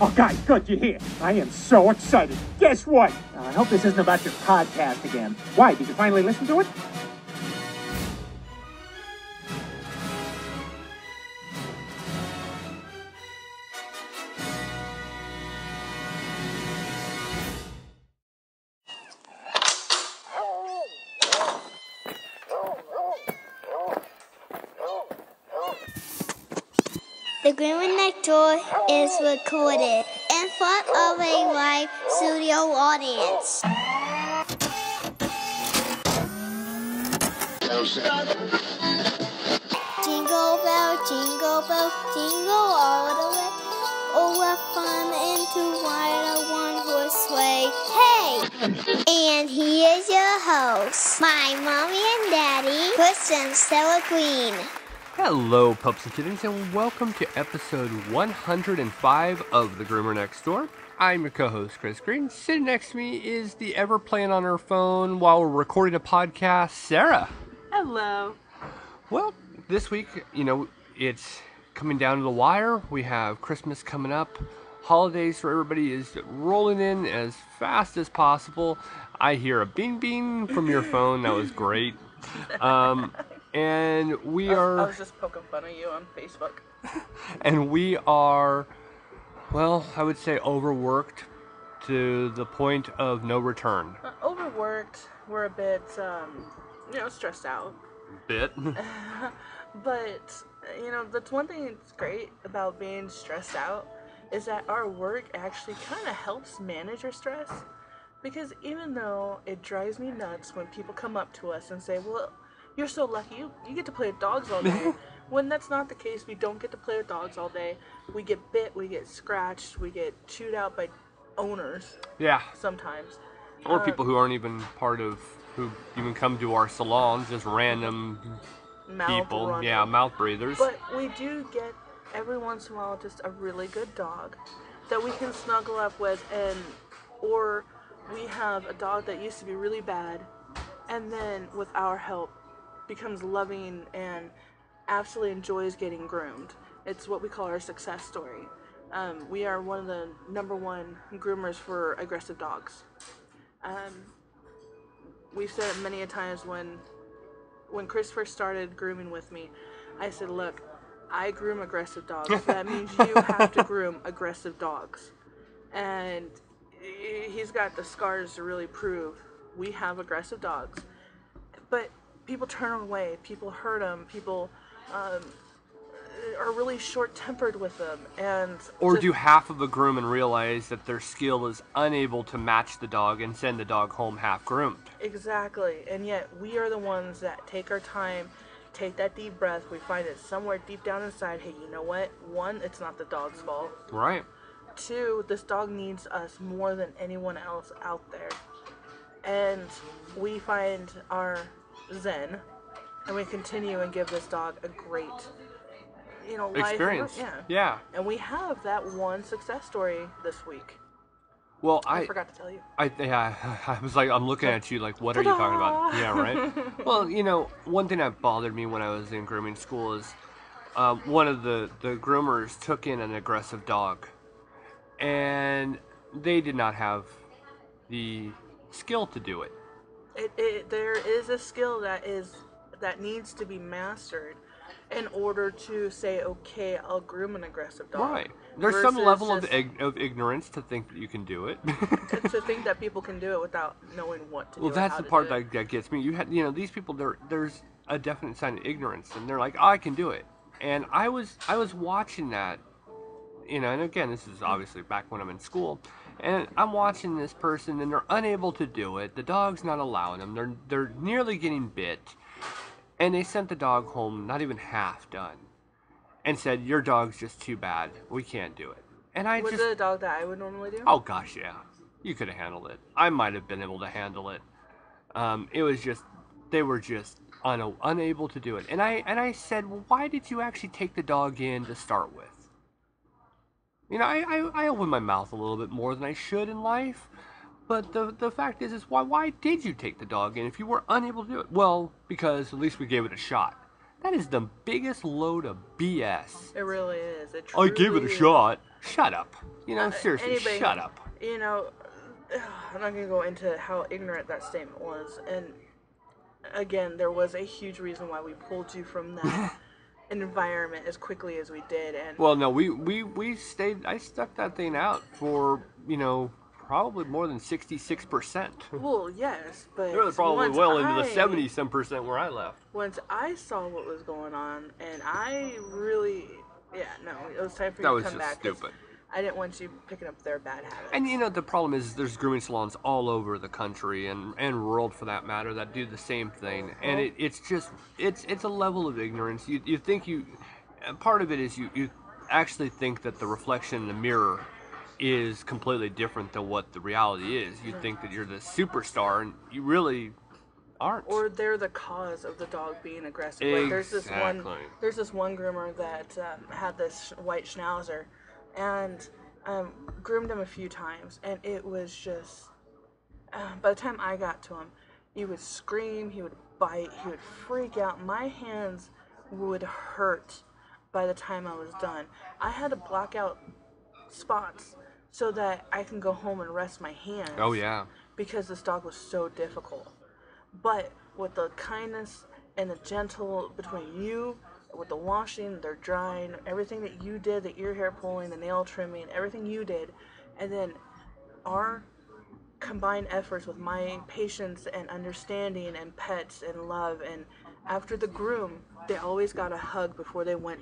Oh, guys, good, you're here. I am so excited. Guess what? I hope this isn't about your podcast again. Why, did you finally listen to it? The Groomer Next Door is recorded in front of a live studio audience. Jingle bell, jingle all the way. Oh, what fun to ride a one-horse sleigh. Hey! And here's your host, my mommy and daddy, Chris and Stella Green. Hello, Pups and Kittens, and welcome to episode 105 of The Groomer Next Door. I'm your co-host, Chris Green. Sitting next to me is the ever playing on her phone while we're recording a podcast, Sarah. Hello. Well, this week, it's coming down to the wire. We have Christmas coming up. Holidays for everybody is rolling in as fast as possible. I hear a bing bing from your phone. That was great. And we are... I was just poking fun at you on Facebook. And we are, well, I would say overworked to the point of no return. Overworked. We're a bit, stressed out. Bit. But, that's one thing that's great about being stressed out is that our work actually kind of helps manage our stress. Because even though it drives me nuts when people come up to us and say, well, you're so lucky, you get to play with dogs all day. When that's not the case, we don't get to play with dogs all day. We get bit, we get scratched, we get chewed out by owners. Yeah. Sometimes. Or people who aren't even part of, who even come to our salons, just random people. Running. Yeah, mouth breathers. But we do get, every once in a while, just a really good dog that we can snuggle up with, or we have a dog that used to be really bad, and then with our help, becomes loving and absolutely enjoys getting groomed. It's what we call our success story. We are one of the #1 groomers for aggressive dogs. We've said it many a times when Chris first started grooming with me, I said, look, I groom aggressive dogs. So that means you have to groom aggressive dogs. And he's got the scars to really prove we have aggressive dogs. But people turn them away, people hurt them, people are really short-tempered with them, or do half of a groom and realize that their skill is unable to match the dog and send the dog home half groomed. Exactly, and yet we are the ones that take our time, take that deep breath. We find it somewhere deep down inside, hey, you know what? 1, it's not the dog's fault. Right. 2, this dog needs us more than anyone else out there. And we find our zen, and we continue and give this dog a great, experience. Life. Yeah. And we have that one success story this week. Well, I forgot to tell you. I was like, I'm looking at you like, what are you talking about? Yeah, right? Well, one thing that bothered me when I was in grooming school is one of the groomers took in an aggressive dog, and they did not have the skill to do it. There is a skill that needs to be mastered in order to say, okay, I'll groom an aggressive dog. Right. There's some level of ignorance to think that you can do it. To think that people can do it without knowing what to do. Well, that's the part that gets me. You had, these people, there's a definite sign of ignorance, and they're like, oh, I can do it. And I was watching that, and again, this is obviously back when I'm in school, and I'm watching this person, and they're unable to do it. The dog's not allowing them. They're nearly getting bit. And they sent the dog home not even half done, and said, your dog's just too bad. We can't do it. And Was it a dog that I would normally do? Oh, gosh, yeah. You could have handled it. I might have been able to handle it. It was just, they were just unable to do it. And I said, well, why did you actually take the dog in to start with? I open my mouth a little bit more than I should in life. But the fact is why did you take the dog in if you were unable to do it? Well, because at least we gave it a shot. That is the biggest load of BS. It really is. I give it a shot. Shut up. You know, seriously, anybody, shut up. You know, I'm not going to go into how ignorant that statement was. And again, there was a huge reason why we pulled you from that environment as quickly as we did. And well, no, we stayed. I stuck that thing out for, you know, probably more than 66%. Well, yes, but It was probably well into the 70-some% where I left. Once I saw what was going on, and I really, it was time for That you was to come just back. stupid. I didn't want you picking up their bad habits. And you know, the problem is there's grooming salons all over the country and world for that matter that do the same thing. And it's just, it's a level of ignorance. You think part of it is you actually think that the reflection in the mirror is completely different than what the reality is. You think that you're the superstar, and you really aren't. Or they're the cause of the dog being aggressive. Exactly. Like there's this one groomer that had this white schnauzer, and groomed him a few times, and it was just. By the time I got to him, he would scream, he would bite, he would freak out. My hands would hurt by the time I was done. I had to block out spots so that I can go home and rest my hands. Oh, yeah. Because this dog was so difficult. But with the kindness and the gentle between you, with the washing, their drying, everything that you did, the ear hair pulling, the nail trimming, everything you did, and then our combined efforts with my patience and understanding and pets and love, and after the groom, they always got a hug before they went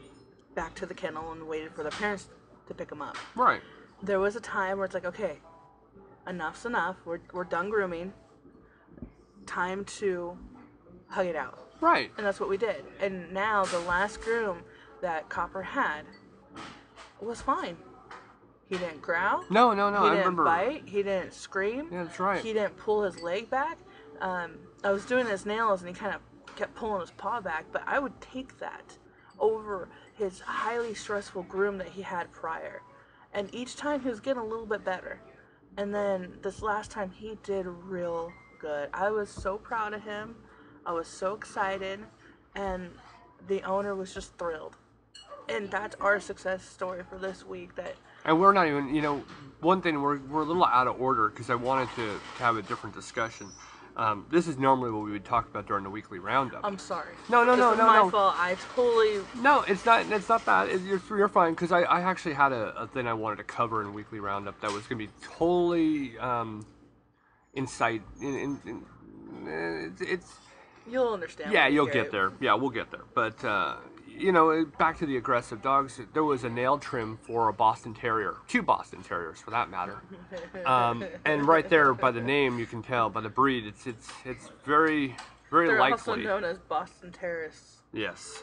back to the kennel and waited for their parents to pick them up. Right. There was a time where it's like, okay, enough's enough. We're done grooming. Time to hug it out. Right. And that's what we did. And now the last groom that Copper had was fine. He didn't growl. No. He I didn't remember. bite. He didn't scream. Yeah, that's right. He didn't pull his leg back. I was doing his nails and he kind of kept pulling his paw back, but I would take that over his highly stressful groom that he had prior. And each time he was getting a little bit better. And then this last time he did real good. I was so proud of him. I was so excited. And the owner was just thrilled. And that's our success story for this week. And we're not even, you know, one thing, we're a little out of order because I wanted to have a different discussion. This is normally what we would talk about during the weekly roundup. I'm sorry. No. This is my fault. I totally. No, it's not that. You're fine, because I actually had a thing I wanted to cover in weekly roundup that was going to be totally insight. It's. You'll understand. Yeah, you'll get there. Yeah, we'll get there. But you know, back to the aggressive dogs. There was a nail trim for a Boston Terrier, 2 Boston Terriers for that matter. And right there, by the name, you can tell by the breed, it's very They're likely. also known as Boston Terriers. Yes.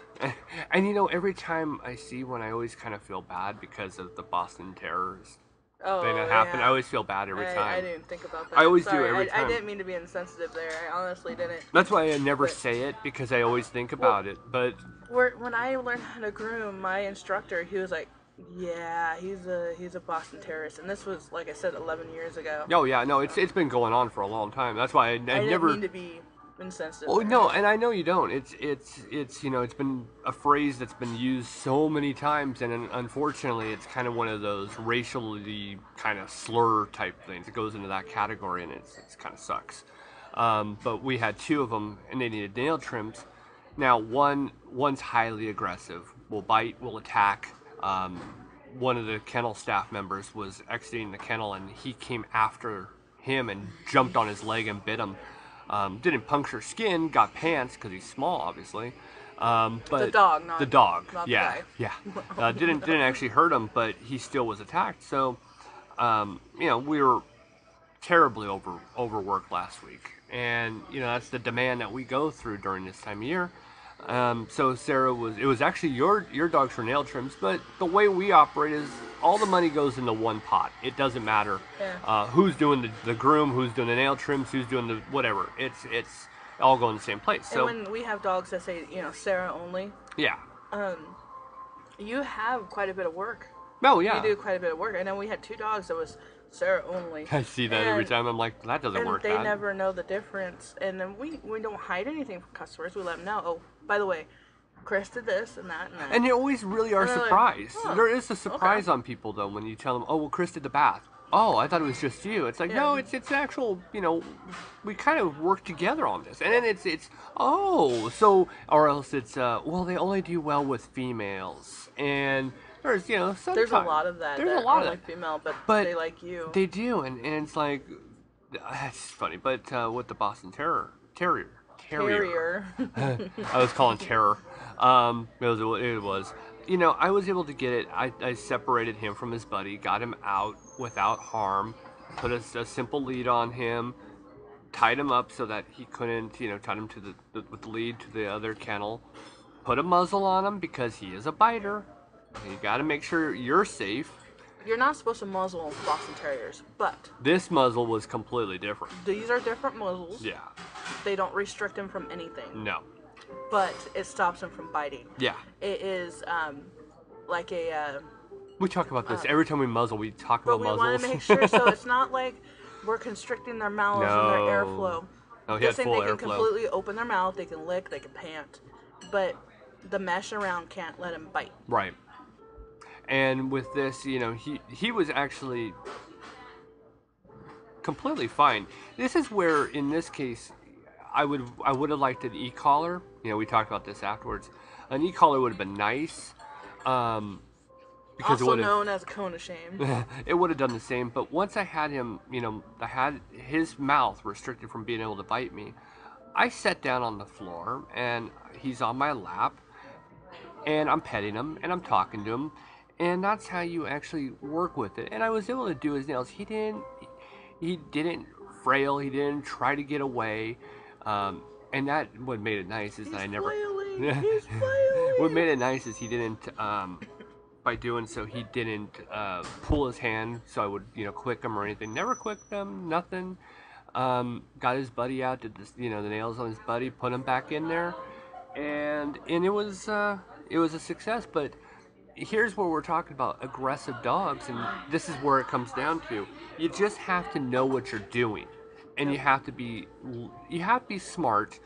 And you know, every time I see one, I always kind of feel bad because of the Boston Terriers. Oh, thing that happened. I always feel bad every time. I didn't think about that. I always Sorry, do every time. I didn't mean to be insensitive there. I honestly didn't. That's why I never say it, because I always think about it. But when I learned how to groom, my instructor, he was like, "Yeah, he's a Boston Terrier," and this was, like I said, 11 years ago. Oh yeah, no, it's been going on for a long time. That's why I didn't never mean to be insensitive. Oh no, and I know you don't. It's you know, it's been a phrase that's been used so many times, and unfortunately, it's kind of one of those racially kind of slur type things. It goes into that category, and it's kind of sucks. But we had 2 of them, and they needed nail trims. Now one's highly aggressive, will bite, will attack. One of the kennel staff members was exiting the kennel, and he came after him and jumped on his leg and bit him. Didn't puncture skin, got pants because he's small, obviously. But the dog, not the dog. Not yeah, the guy. yeah. Didn't actually hurt him, but he still was attacked. So, you know, we were terribly overworked last week, and you know that's the demand that we go through during this time of year. So Sarah it was actually your dogs for nail trims, but the way we operate is all the money goes into one pot. It doesn't matter who's doing the groom, who's doing the nail trims, who's doing the whatever. It's all going in the same place. So and when we have dogs that say, you know, Sarah only, yeah, you have quite a bit of work. Oh yeah, You do quite a bit of work. And then we had 2 dogs that was Sarah only. I see that every time. I'm like, that doesn't work. And they never know the difference. And then we don't hide anything from customers. We let them know. Oh, by the way, Chris did this and that and that. And they always really are And they're like, surprised. "Oh, There is a surprise okay." on people, though, when you tell them, oh, well, Chris did the bath. Oh, I thought it was just you. It's like, Yeah. no, it's actual, we kind of work together on this. And then it's oh, so, or else it's, well, they only do well with females. And there's, sometimes. There's a lot of that. There's that a lot are of like that. female, but But they like you. They do, and it's like, that's funny. But with the Boston Terrier. Terrier. I was calling terror. It was. I was able to get it. I separated him from his buddy, got him out without harm, put a simple lead on him, tied him up so that he couldn't, tied him to with the lead to the other kennel, put a muzzle on him because he is a biter. You got to make sure you're safe. You're not supposed to muzzle Boston Terriers, but This muzzle was completely different. these are different muzzles. Yeah. They don't restrict him from anything, No. but it stops him from biting. Yeah. It is like a. We talk about this every time we muzzle. We talk But about we muzzles. want to make sure, so it's not like we're constricting their mouths and their No. airflow. No, he had This thing, full they can airflow. completely open their mouth, they can lick, they can pant, but the mesh around can't let him bite. Right. And with this, he was actually completely fine. This is where, in this case, I would have liked an e-collar. We talked about this afterwards. An e-collar would have been nice. Because Also known as a cone of shame. it would have done the same. But once I had him, I had his mouth restricted from being able to bite me. I sat down on the floor, and he's on my lap, and I'm petting him, and I'm talking to him, and that's how you actually work with it. And I was able to do his nails. He didn't frail. He didn't try to get away. And that what made it nice is that I never. He's flailing. What made it nice is he didn't. By doing so, he didn't pull his hand, so I would, click him or anything. Never clicked him, nothing. Got his buddy out, did this, the nails on his buddy, put him back in there, and it was a success. But here's where we're talking about aggressive dogs, and this is where it comes down to: you just have to know what you're doing, and you have to be smart.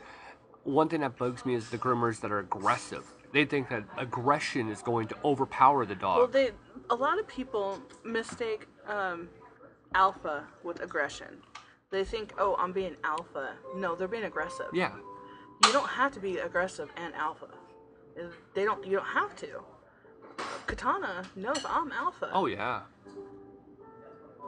One thing that bugs me is the groomers that are aggressive. They think that aggression is going to overpower the dog. Well, a lot of people mistake alpha with aggression. They think, oh, I'm being alpha. No, they're being aggressive. Yeah. You don't have to be aggressive and alpha. You don't have to. Katana knows I'm alpha. Oh yeah.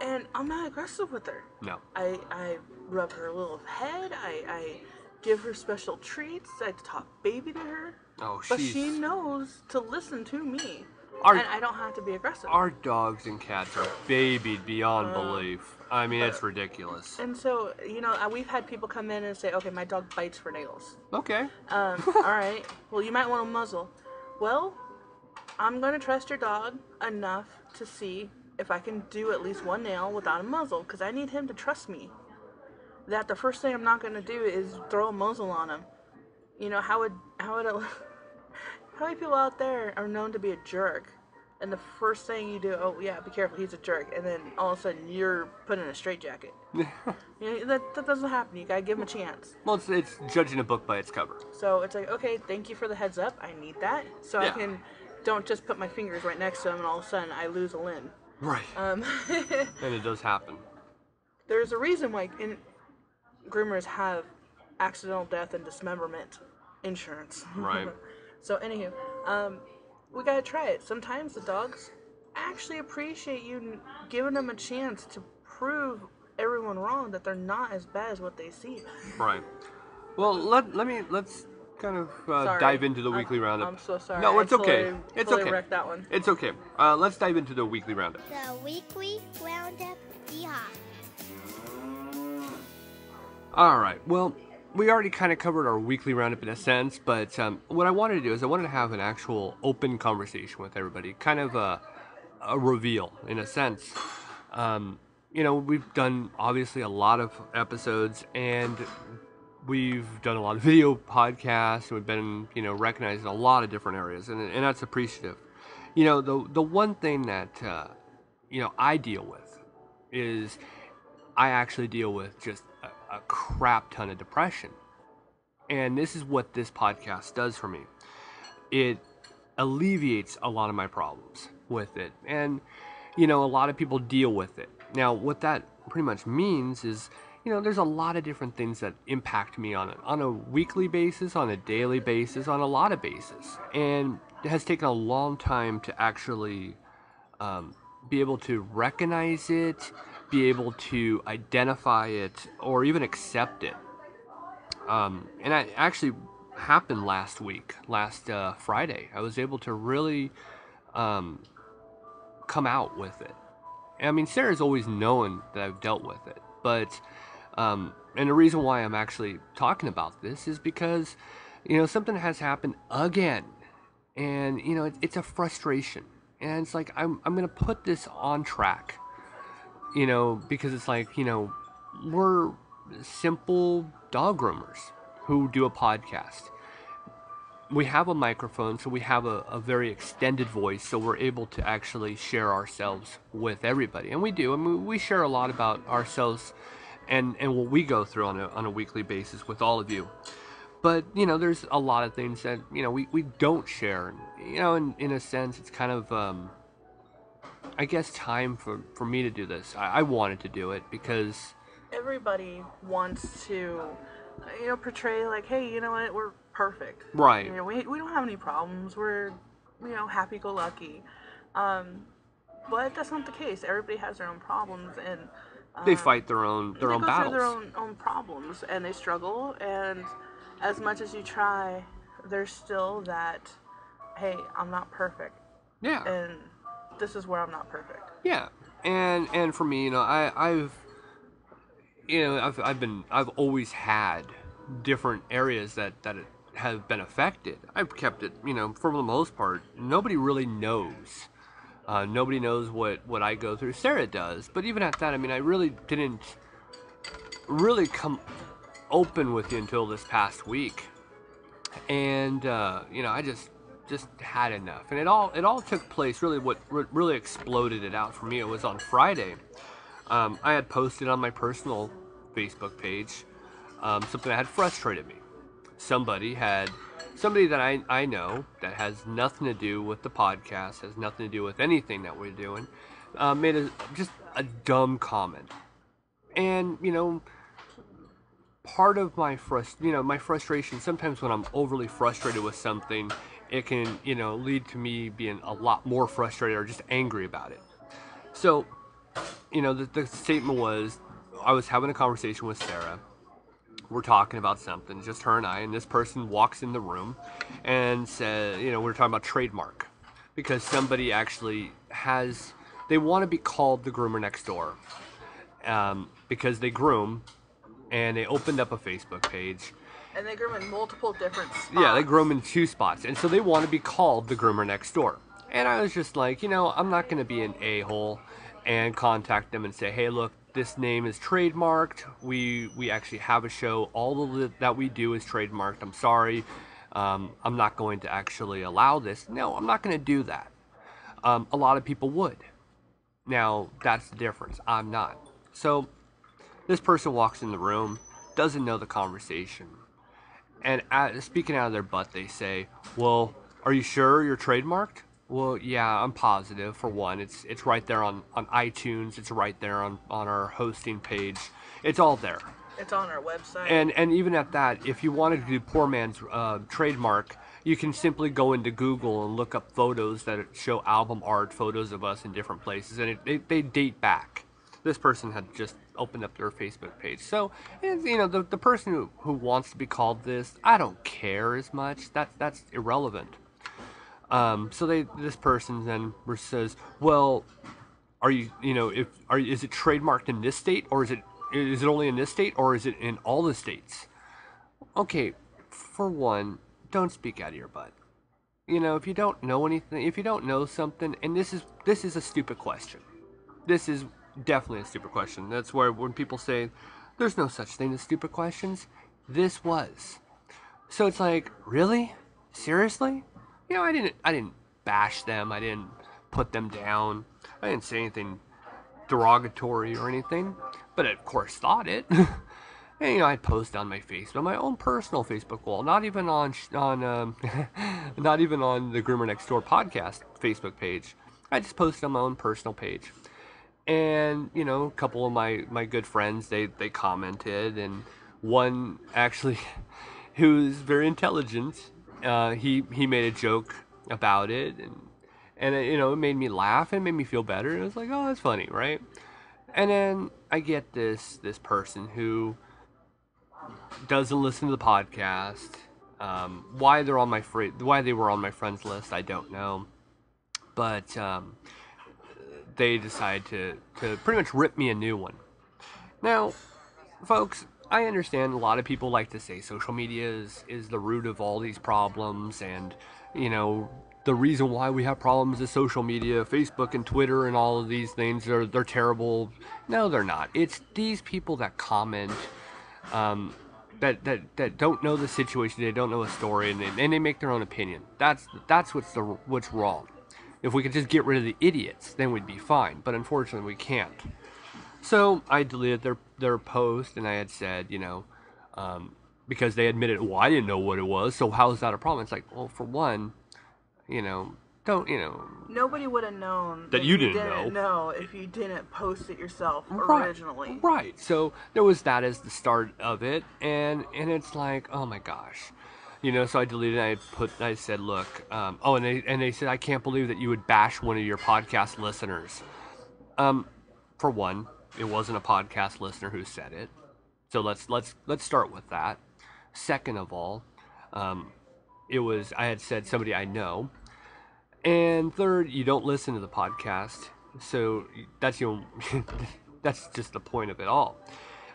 And I'm not aggressive with her. No. I rub her little head. I give her special treats. I talk baby to her. Oh, But she knows to listen to me. And I don't have to be aggressive. Our dogs and cats are babied beyond belief. I mean, it's ridiculous. And so, we've had people come in and say, okay, my dog bites for nails. Okay. All right. Well, you might want to muzzle. Well, I'm going to trust your dog enough to see if I can do at least one nail without a muzzle, because I need him to trust me. That the first thing I'm not going to do is throw a muzzle on him. How many people out there are known to be a jerk, and the first thing you do, oh yeah, be careful, he's a jerk, and then all of a sudden you're put in a straitjacket. That doesn't happen. You gotta give him a chance. Well, it's judging a book by its cover. So it's like, okay, thank you for the heads up. I need that, so Yeah. I don't just put my fingers right next to him, and all of a sudden I lose a limb. Right. And it does happen. There's a reason why groomers have accidental death and dismemberment insurance. Right. So anywho, we gotta try it. Sometimes the dogs actually appreciate you giving them a chance to prove everyone wrong, that they're not as bad as what they see. Right. Well, let's kind of dive into the weekly roundup. I'm so sorry. No, it's okay. It's totally okay. wrecked that one. It's okay. Let's dive into the weekly roundup. The weekly roundup. Yeehaw. All right. Well, we already kind of covered our weekly roundup in a sense, but what I wanted to do is I wanted to have an actual open conversation with everybody, kind of a reveal in a sense. We've done obviously a lot of episodes, and we've done a lot of video podcasts, and we've been, recognized in a lot of different areas, and that's appreciative. The one thing that, I deal with is I actually deal with just a crap ton of depression. And this is what this podcast does for me. it alleviates a lot of my problems with it. And, you know, a lot of people deal with it. Now, what that pretty much means is, you know, there's a lot of different things that impact me on a weekly basis, on a daily basis, on a lot of bases. And it has taken a long time to actually be able to recognize it, be able to identify it, or even accept it. And that actually happened last week, last Friday. I was able to really come out with it. And I mean, Sarah's always known that I've dealt with it, but and the reason why I'm actually talking about this is because, you know, something has happened again, and you know, it's a frustration, and it's like I'm gonna put this on track, you know, because it's like, you know, we're simple dog groomers who do a podcast. We have a microphone, so we have a very extended voice, so we're able to actually share ourselves with everybody. And we do. I mean, we share a lot about ourselves and what we go through on a weekly basis with all of you. But, you know, there's a lot of things that, you know, we don't share. You know, in a sense, it's kind of, I guess, time for me to do this. I wanted to do it because Everybody wants to, you know, portray like, hey, you know what, we're perfect. Right. You know, we don't have any problems. We're, you know, happy-go-lucky. But that's not the case. Everybody has their own problems, and they fight their own they go battles. through their own problems, and they struggle. And as much as you try, there's still that, hey, I'm not perfect. Yeah. And this is where I'm not perfect. Yeah. And for me, you know, I've always had different areas that have been affected. I've kept it, you know, for the most part. Nobody really knows. Nobody knows what I go through. Sarah does, but even at that, I mean, I really didn't really come open with you until this past week, and you know, I just had enough, and it all took place. Really, what really exploded it out for me, it was on Friday. I had posted on my personal Facebook page something that had frustrated me. Somebody that I know that has nothing to do with the podcast, has nothing to do with anything that we're doing, made just a dumb comment. And, you know, part of my frustration, sometimes when I'm overly frustrated with something, it can, you know, lead to me being a lot more frustrated or just angry about it. So, you know, the statement was, I was having a conversation with Sarah. We're talking about something, just her and I, and this person walks in the room and says, you know, we're talking about trademark, because somebody actually they want to be called the Groomer Next Door, because they groom, and they opened up a Facebook page. And they groom in multiple different spots. Yeah, they groom in 2 spots, and so they want to be called the Groomer Next Door. And I was just like, you know, I'm not going to be an a-hole and contact them and say, hey, look, this name is trademarked. We actually have a show. All of that we do is trademarked. I'm sorry. I'm not going to actually allow this. No, I'm not going to do that. A lot of people would. Now, that's the difference. I'm not. So, this person walks in the room, doesn't know the conversation, and speaking out of their butt, they say, well, are you sure you're trademarked? Well, yeah, I'm positive. For one, it's right there on iTunes. It's right there on our hosting page. It's all there. It's on our website. And even at that, if you wanted to do poor man's trademark, you can simply go into Google and look up photos that show album art, photos of us in different places, and they date back. This person had just opened up their Facebook page. So, you know, the person who wants to be called this, I don't care as much. That's irrelevant. So this person then says, well, are you, you know, is it trademarked in this state, or is it only in this state, or is it in all the states? Okay, for one, don't speak out of your butt. You know, if you don't know anything, if you don't know something, and this is a stupid question. This is definitely a stupid question. That's where when people say there's no such thing as stupid questions, this was. So it's like, really? Seriously? You know, I didn't bash them. I didn't put them down. I didn't say anything derogatory or anything. But I, of course, thought it. And, I'd post on my Facebook, my own personal Facebook wall, not even on not even on the Groomer Next Door podcast Facebook page. I just posted on my own personal page. And, a couple of my good friends, they commented, and one actually, who's very intelligent, he made a joke about it, and it made me laugh and made me feel better. It was like, oh, that's funny, right? And then I get this person who doesn't listen to the podcast. Why they were on my friends list, I don't know. But they decide to pretty much rip me a new one. Now, folks, I understand a lot of people like to say social media is the root of all these problems, and the reason why we have problems is social media, Facebook and Twitter and all of these things. They're terrible. No, they're not. It's these people that comment. That don't know the situation, they don't know a story, and they make their own opinion. That's what's wrong. If we could just get rid of the idiots, then we'd be fine. But unfortunately, we can't. So I deleted their post, and I had said, because they admitted, well, I didn't know what it was, so how is that a problem? It's like, well, for one, don't, Nobody would have known that you didn't know if you didn't post it yourself right, originally. Right. So there was that as the start of it, and it's like, oh my gosh. So I deleted it. I said, look, and they said, I can't believe that you would bash one of your podcast listeners. For one, it wasn't a podcast listener who said it. So let's start with that. Second of all, I had said somebody I know. And third, you don't listen to the podcast. So that's that's just the point of it all.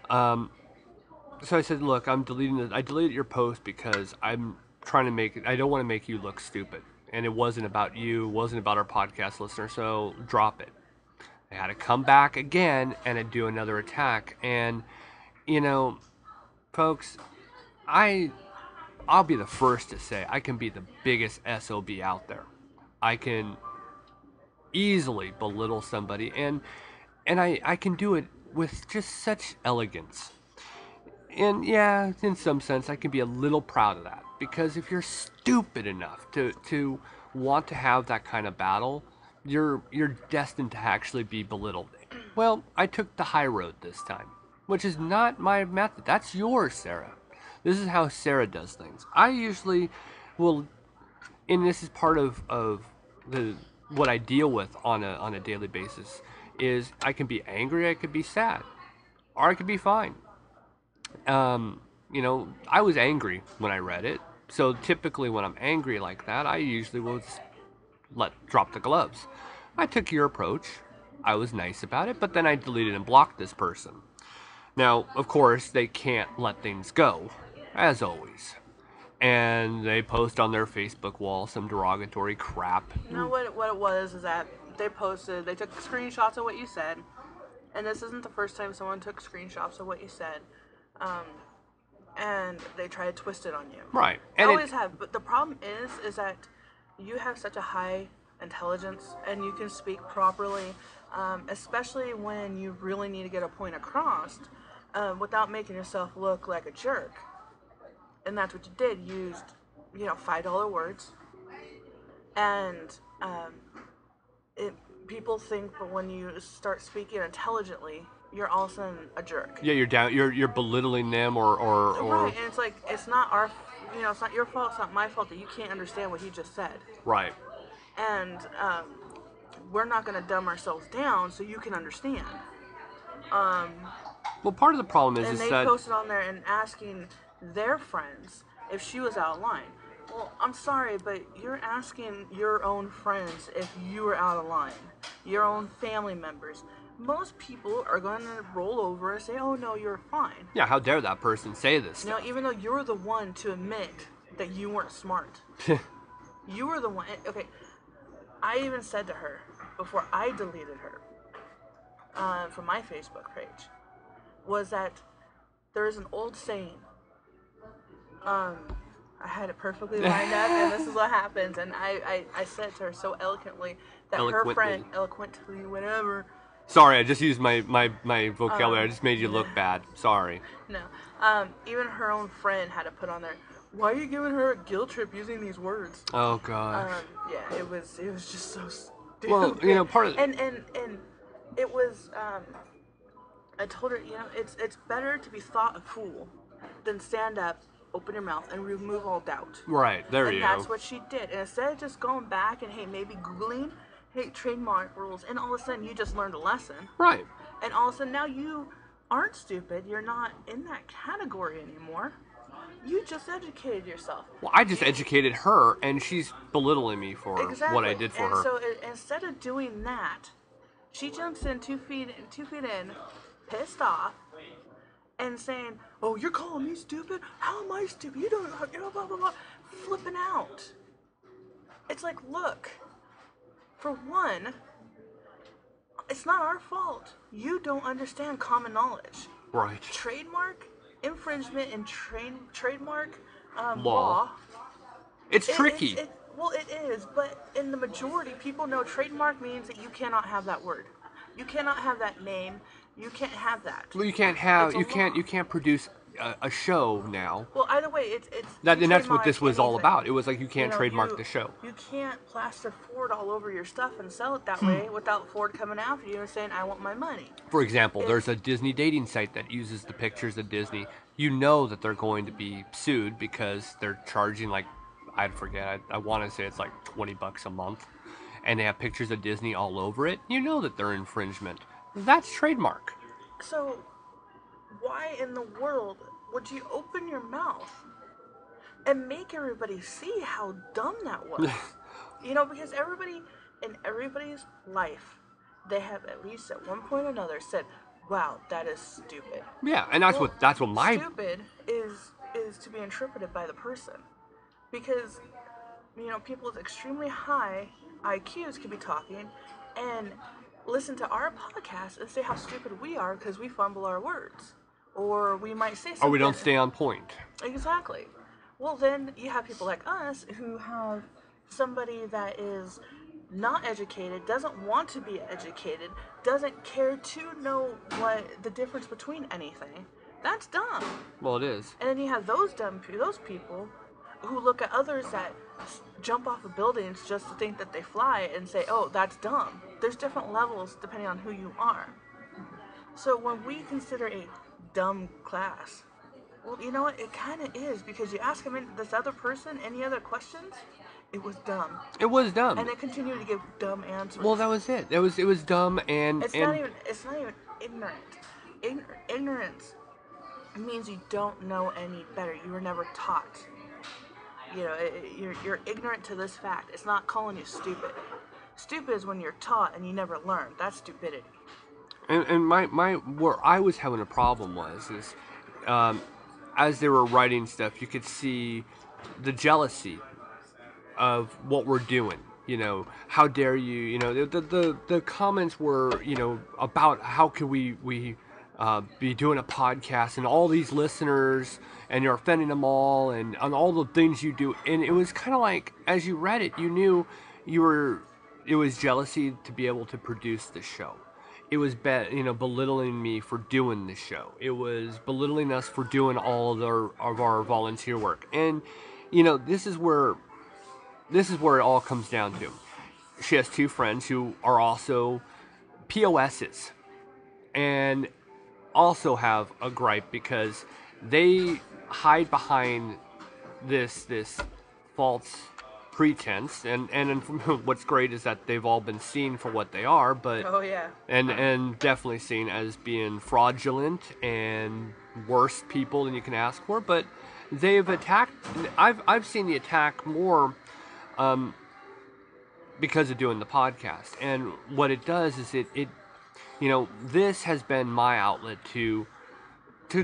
So I said, look, I'm deleting it. I deleted your post because I'm trying to I don't want to make you look stupid. And it wasn't about you, it wasn't about our podcast listener, so drop it. I had to come back again and I'd do another attack. And, folks, I'll be the first to say I can be the biggest SOB out there. I can easily belittle somebody, and I can do it with just such elegance. And yeah, in some sense, I can be a little proud of that, because if you're stupid enough to want to have that kind of battle, you're destined to actually be belittled. Well, I took the high road this time, which is not my method. That's yours, Sarah. This is how Sarah does things. I usually will, and this is part of what I deal with on a daily basis, is I can be angry, I could be sad, or I could be fine. I was angry when I read it, so typically when I'm angry like that, I usually will just drop the gloves. I took your approach. I was nice about it, but then I deleted and blocked this person. Now, of course, they can't let things go, as always. And they post on their Facebook wall some derogatory crap. What it was is that they took screenshots of what you said, and this isn't the first time someone took screenshots of what you said, and they try to twist it on you. Right. And I always have, but the problem is that you have such a high intelligence, and you can speak properly, especially when you really need to get a point across, without making yourself look like a jerk. And that's what you did. You used, $5 words. And people think that when you start speaking intelligently, you're all of a sudden a jerk. Yeah, you're belittling them or right. And it's like, it's not it's not your fault. It's not my fault that you can't understand what he just said. Right. And we're not going to dumb ourselves down so you can understand. Well, part of the problem is they that posted on there and asking their friends if she was out of line. Well, I'm sorry, but you're asking your own friends if you were out of line. Your own family members. Most people are going to roll over and say, oh, no, you're fine. Yeah, how dare that person say this stuff? Even though you're the one to admit that you weren't smart. You were the one. Okay, I even said to her, before I deleted her from my Facebook page, was that there is an old saying. I had it perfectly lined up, and this is what happens. And I said to her so eloquently that her friend, eloquently, whatever, Sorry, I just used my vocabulary. I just made you look bad. Sorry. No. Even her own friend had to put on there, why are you giving her a guilt trip using these words? Oh gosh. Yeah, it was just so stupid. Well, part of and it was I told her, it's better to be thought a fool than stand up, open your mouth, and remove all doubt. right there And you that's go. what she did. And instead of just going back and, hey, maybe Googling, hey, trademark rules, and all of a sudden you just learned a lesson. Right. And all of a sudden now you aren't stupid. You're not in that category anymore. You just educated yourself. Well, I just educated her, and she's belittling me for what I did for and her. So instead of doing that, she jumps in 2 feet in, pissed off, and saying, "Oh, you're calling me stupid? How am I stupid? You don't know, blah blah blah," flipping out. It's like, look, for one, it's not our fault. You don't understand common knowledge. Right. Trademark infringement and trademark Law. It's tricky. Well, it is, but in the majority, people know trademark means that you cannot have that word. You cannot have that name. You can't have that. Well, you can't have It's a you law. can't produce a show now. Well, either way, it's And that's what trademark this was all anything. about. It was like you can't You know, trademark you- the show. You can't plaster Ford all over your stuff and sell it that way without Ford coming after you and saying, "I want my money." For example, there's a Disney dating site that uses the pictures of Disney. You know that they're going to be sued because they're charging like, I forget, I want to say it's like $20 a month, and they have pictures of Disney all over it. You know that they're infringement. That's trademark. So, why in the world would you open your mouth and make everybody see how dumb that was? Because everybody in everybody's life, they have at least at one point or another said, "Wow, that is stupid." Yeah, and that's Well, what my stupid is to be interpreted by the person, because people with extremely high IQs could be talking and listen to our podcast and say how stupid we are because we fumble our words, or we might say something. or we don't stay on point. Exactly. Well, then you have people like us who have somebody that is not educated, doesn't want to be educated, doesn't care to know what the difference between anything. That's dumb. Well, it is. And then you have those people who look at others that jump off of buildings just to think that they fly and say, "Oh, that's dumb." There's different levels depending on who you are. So when we consider a dumb class, well, you know what? It kind of is, because you ask this other person any other questions, it was dumb, It was dumb. and they continue to give dumb answers. Well, that was it. It was dumb and It's not even ignorant. Ignorance means you don't know any better. You were never taught. You're ignorant to this fact. It's not calling you stupid. Stupid is when you're taught and you never learn. That's stupidity. And my where I was having a problem is as they were writing stuff, you could see the jealousy of what we're doing. How dare you? The comments were about how could we be doing a podcast and all these listeners and you're offending them all and on all the things you do. And it was kind of like, as you read it, you knew it was jealousy to be able to produce the show. It was belittling me for doing the show. It was belittling us for doing all of our volunteer work. And this is where it all comes down to. She has two friends who are also POSs and also have a gripe because they hide behind this false pretense, and what's great is that they've all been seen for what they are, but Oh yeah. and definitely seen as being fraudulent and worse people than you can ask for. But they've attacked. I've seen the attack more because of doing the podcast, and what it does is it this has been my outlet to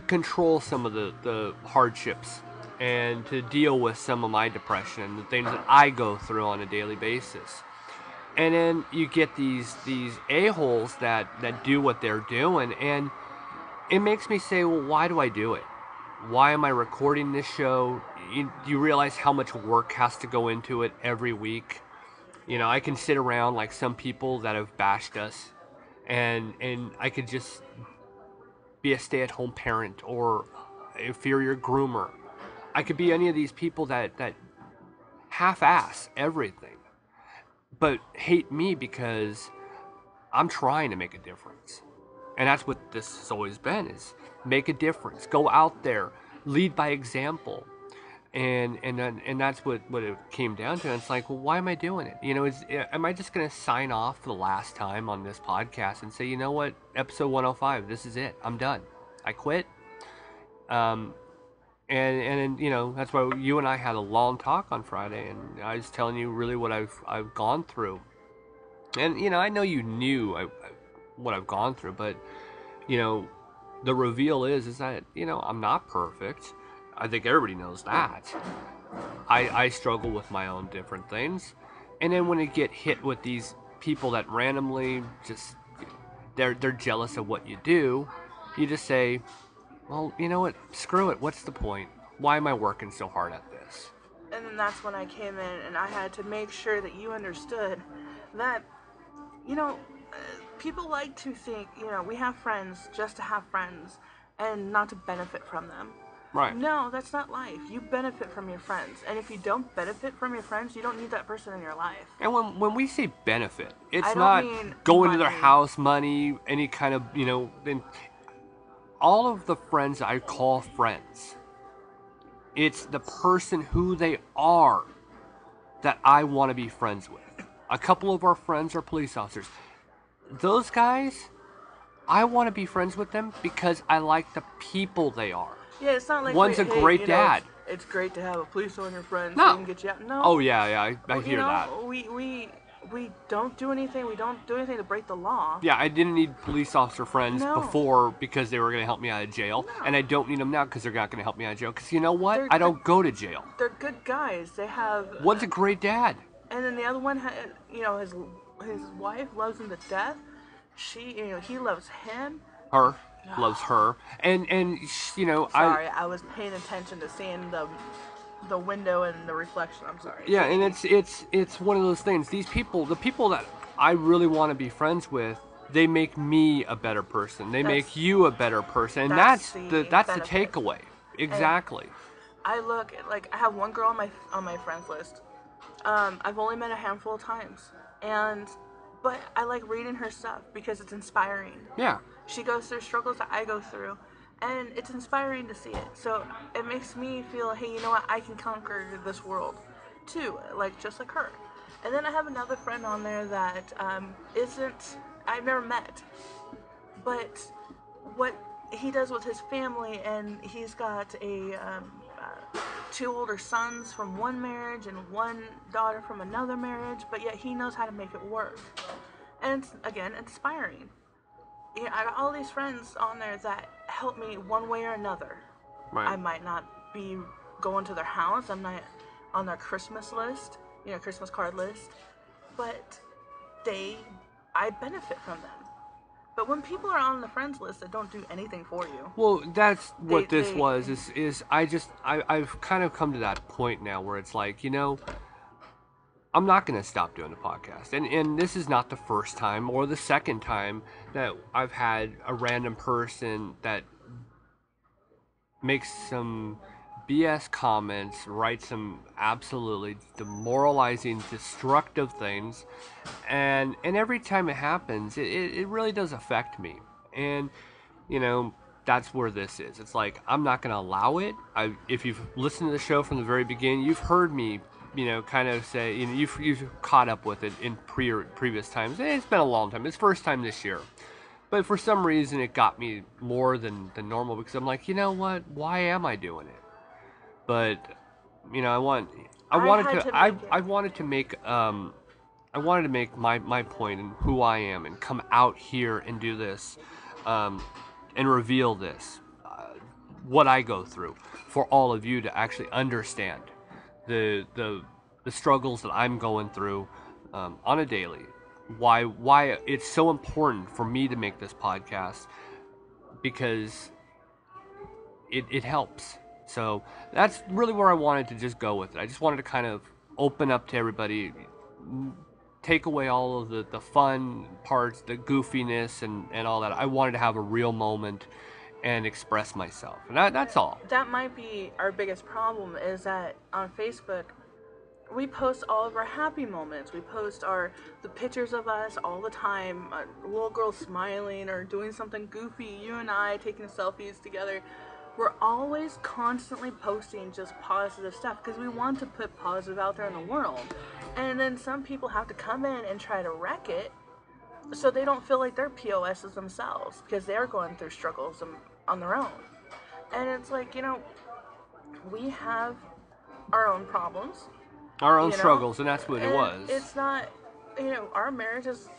control some of the hardships and to deal with some of my depression and the things that I go through on a daily basis. And then you get these a-holes that do what they're doing, and it makes me say, well, why do I do it? Why am I recording this show? You realize how much work has to go into it every week. I can sit around like some people that have bashed us and I could just be a stay-at-home parent or inferior groomer. I could be any of these people that half-ass everything, but hate me because I'm trying to make a difference. And that's what this has always been, is make a difference. Go out there, lead by example. And that's what it came down to. And it's like, well, why am I doing it? You know, am I just going to sign off for the last time on this podcast and say, you know what, episode 105, this is it. I'm done. I quit. And you know, that's why you and I had a long talk on Friday, and I was telling you really what I've gone through. And you know, I know you knew what I've gone through, but you know, the reveal is that, you know, I'm not perfect. I think everybody knows that. I struggle with my own different things, and then when you get hit with these people that randomly just they're jealous of what you do, you just say, well, you know what? Screw it. What's the point? Why am I working so hard at this? And then that's when I came in and I had to make sure that you understood that, you know, people like to think, you know, we have friends just to have friends and not to benefit from them. Right. No, that's not life. You benefit from your friends. And if you don't benefit from your friends, you don't need that person in your life. And when we say benefit, it's I don't not mean going to their money. house, money, any kind of, you know, all of the friends I call friends, it's the person who they are that I want to be friends with. A couple of our friends are police officers. Those guys, I want to be friends with them because I like the people they are. Yeah, it's not like One's a great dad. It's great to have a police on your friend No. so he can get you out. No. Oh yeah, I hear you know, that. We don't do anything. We don't do anything to break the law. Yeah, I didn't need police officer friends No. before because they were going to help me out of jail, No. and I don't need them now because they're not going to help me out of jail. Because you know what? They're I don't go to jail. They're good guys. They have. One's a great dad. And then the other one, you know, his wife loves him to death. He loves him. Her loves her, and you know, Sorry, I was paying attention to seeing the window and the reflection. I'm sorry. Yeah, and it's one of those things. These people, the people that I really want to be friends with, they make me a better person. They make you a better person, and that's the benefit. takeaway. Exactly. I look at, like, I have one girl on my friends list. I've only met a handful of times, but I like reading her stuff because it's inspiring. Yeah. She goes through struggles that I go through, and it's inspiring to see it. So it makes me feel, hey, you know what? I can conquer this world too, like just like her. And then I have another friend on there that I've never met, but what he does with his family, and he's got two older sons from one marriage and one daughter from another marriage, but yet he knows how to make it work. And it's, again, inspiring. Yeah, I got all these friends on there that help me one way or another. Right. I might not be going to their house. I'm not on their Christmas list, Christmas card list, but I benefit from them. But when people are on the friends list that don't do anything for you. Well, that's what this was. I've kind of come to that point now where it's like, you know, I'm not going to stop doing the podcast. And this is not the first time or the second time that I've had a random person that makes some BS comments, writes some absolutely demoralizing, destructive things. And every time it happens, it really does affect me. And, you know, that's where this is. It's like, I'm not going to allow it. If you've listened to the show from the very beginning, you've heard me, you know, kind of say, you know, you've caught up with it in previous times. It's been a long time. It's first time this year. But for some reason, it got me more than normal because I'm like, you know what? Why am I doing it? But, you know, I wanted to make my point and who I am and come out here and do this, and reveal this, what I go through for all of you to actually understand the struggles that I'm going through on a daily. Why it's so important for me to make this podcast, because it helps. So that's really where I wanted to just go with it. I just wanted to kind of open up to everybody, take away all of the fun parts, the goofiness and all that. I wanted to have a real moment and express myself. And that's all. That might be our biggest problem, is that on Facebook, we post all of our happy moments. We post the pictures of us all the time. A little girl smiling or doing something goofy. You and I taking selfies together. We're always constantly posting just positive stuff because we want to put positive out there in the world. And then some people have to come in and try to wreck it so they don't feel like they're POSs themselves because they're going through struggles on their own. And it's like, we have our own problems. Our own struggles, and that's what it was. It's not, our marriage is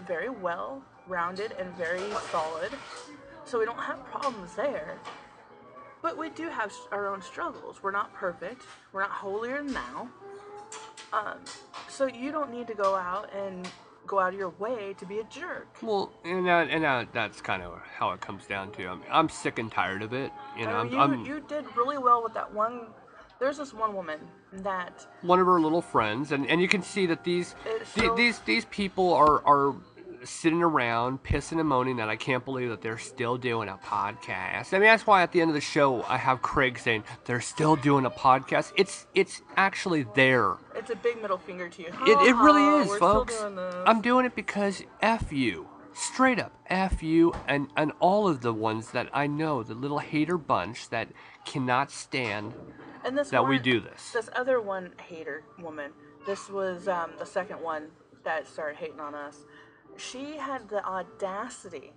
very well rounded and very solid, so we don't have problems there. But we do have our own struggles. We're not perfect. We're not holier than thou. So you don't need to go out of your way to be a jerk. Well, and that's kind of how it comes down to. I'm sick and tired of it. You did really well with that one. There's this one woman that one of her little friends, and you can see that these people are sitting around pissing and moaning that I can't believe that they're still doing a podcast. I mean, that's why at the end of the show I have Craig saying they're still doing a podcast. It's actually there. It's a big middle finger to you. It really is, we're folks. Still doing this. I'm doing it because F you. Straight up, F you and all of the ones that I know, the little hater bunch that cannot stand and we do this. This other one hater woman, this was the second one that started hating on us. She had the audacity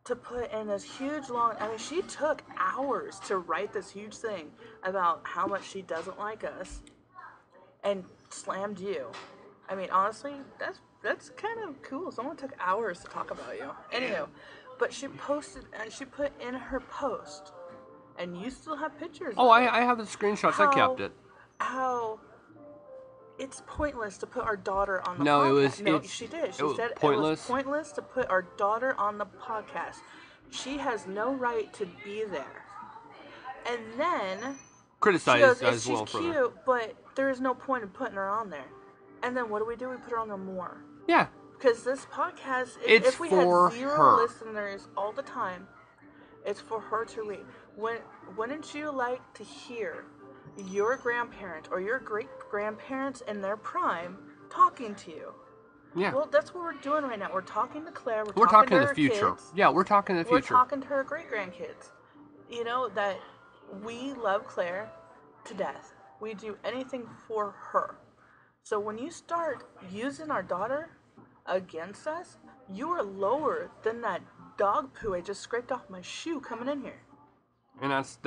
to put in this huge she took hours to write this huge thing about how much she doesn't like us and slammed you. I mean, honestly, that's kind of cool. Someone took hours to talk about you. Anywho, but she posted and she put in her post, and you still have pictures. Oh, I have the screenshots. I kept it. How it's pointless to put our daughter on the podcast. No, she did. She said pointless. It was pointless to put our daughter on the podcast. She has no right to be there. And then criticize as well she's for cute, but there is no point in putting her on there. And then what do? We put her on there more. Yeah. Because this podcast, it's if we for had 0 her. listeners all the time, it's for her to read. Wouldn't you like to hear your grandparent or your great-grandparents in their prime talking to you? Yeah. Well, that's what we're doing right now. We're talking to Claire. We're talking to the future. Kids. Yeah, we're talking the future. We're talking to her great-grandkids. That we love Claire to death. We do anything for her. So when you start using our daughter against us, you are lower than that dog poo I just scraped off my shoe coming in here. And that's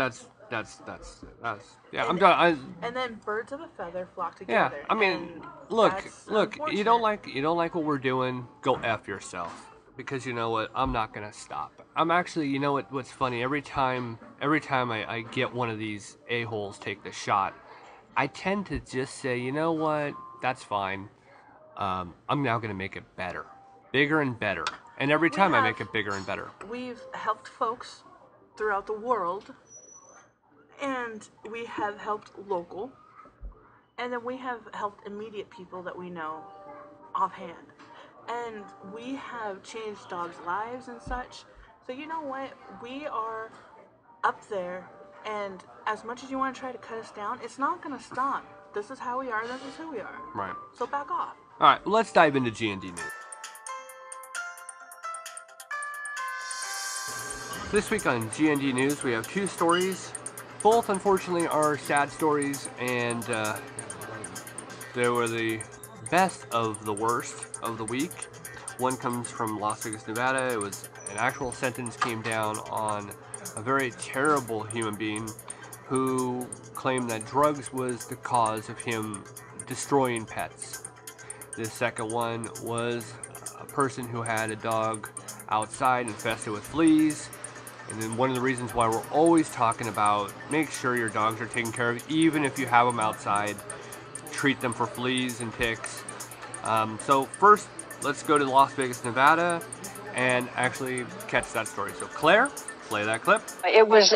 yeah. I'm done. And then birds of a feather flock together. Yeah. I mean, look. You don't like what we're doing. Go F yourself. Because you know what? I'm not gonna stop. I'm actually. You know what's funny? Every time I get one of these a-holes take the shot, I tend to just say, you know what? That's fine. I'm now going to make it better. Bigger and better. And every time I make it bigger and better. We've helped folks throughout the world. And we have helped local. And then we have helped immediate people that we know offhand. And we have changed dogs' lives and such. So you know what? We are up there. And as much as you want to try to cut us down, it's not going to stop. This is how we are. This is who we are. Right. So back off. All right. Well, let's dive into G&D news. This week on G&D news, we have 2 stories. Both, unfortunately, are sad stories, and they were the best of the worst of the week. One comes from Las Vegas, Nevada. It was an actual sentence came down on a very terrible human being who claimed that drugs was the cause of him destroying pets. The second one was a person who had a dog outside infested with fleas. And then one of the reasons why we're always talking about make sure your dogs are taken care of, even if you have them outside. Treat them for fleas and ticks. So first, let's go to Las Vegas, Nevada, and actually catch that story. So Claire, play that clip. It was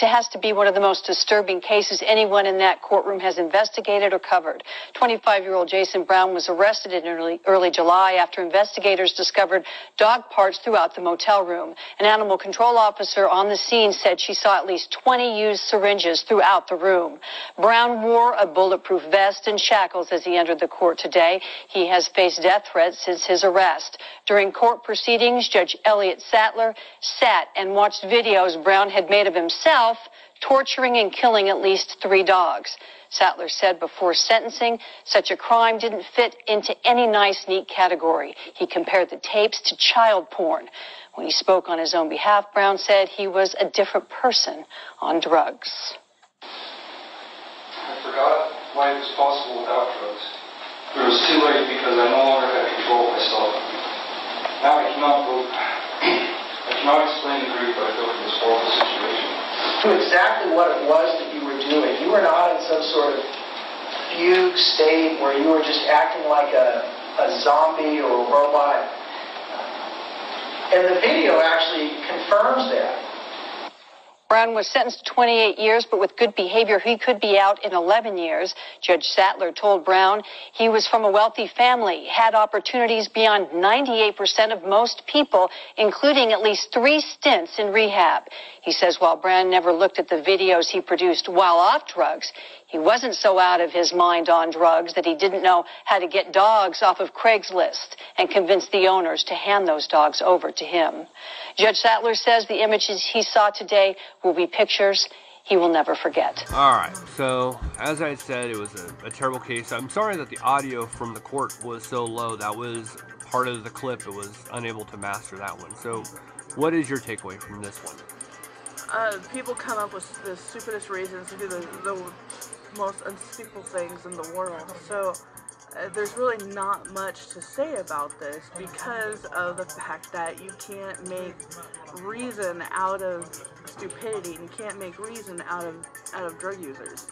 has to be one of the most disturbing cases anyone in that courtroom has investigated or covered. 25-year-old Jason Brown was arrested in early July after investigators discovered dog parts throughout the motel room. An animal control officer on the scene said she saw at least 20 used syringes throughout the room. Brown wore a bulletproof vest and shackles as he entered the court today. He has faced death threats since his arrest. During court proceedings, Judge Elliot Sattler sat and watched videos Brown had made of himself torturing and killing at least 3 dogs. Sattler said before sentencing, such a crime didn't fit into any nice, neat category. He compared the tapes to child porn. When he spoke on his own behalf, Brown said he was a different person on drugs. I forgot why it was possible without drugs. It was too late because I no longer had control of myself. Now I cannot explain the grief I felt in this horrible situation. Knew exactly what it was that you were doing. You were not in some sort of fugue state where you were just acting like a zombie or a robot. And the video actually confirms that. Brown was sentenced to 28 years, but with good behavior, he could be out in 11 years. Judge Sattler told Brown he was from a wealthy family, had opportunities beyond 98% of most people, including at least 3 stints in rehab. He says while Brown never looked at the videos he produced while off drugs, he wasn't so out of his mind on drugs that he didn't know how to get dogs off of Craigslist and convince the owners to hand those dogs over to him. Judge Sattler says the images he saw today will be pictures he will never forget. All right, so as I said, it was a terrible case. I'm sorry that the audio from the court was so low. That was part of the clip. It was unable to master that one. So what is your takeaway from this one? People come up with the stupidest reasons to do the most unspeakable things in the world. So there's really not much to say about this because of the fact that you can't make reason out of stupidity, and you can't make reason out of drug users.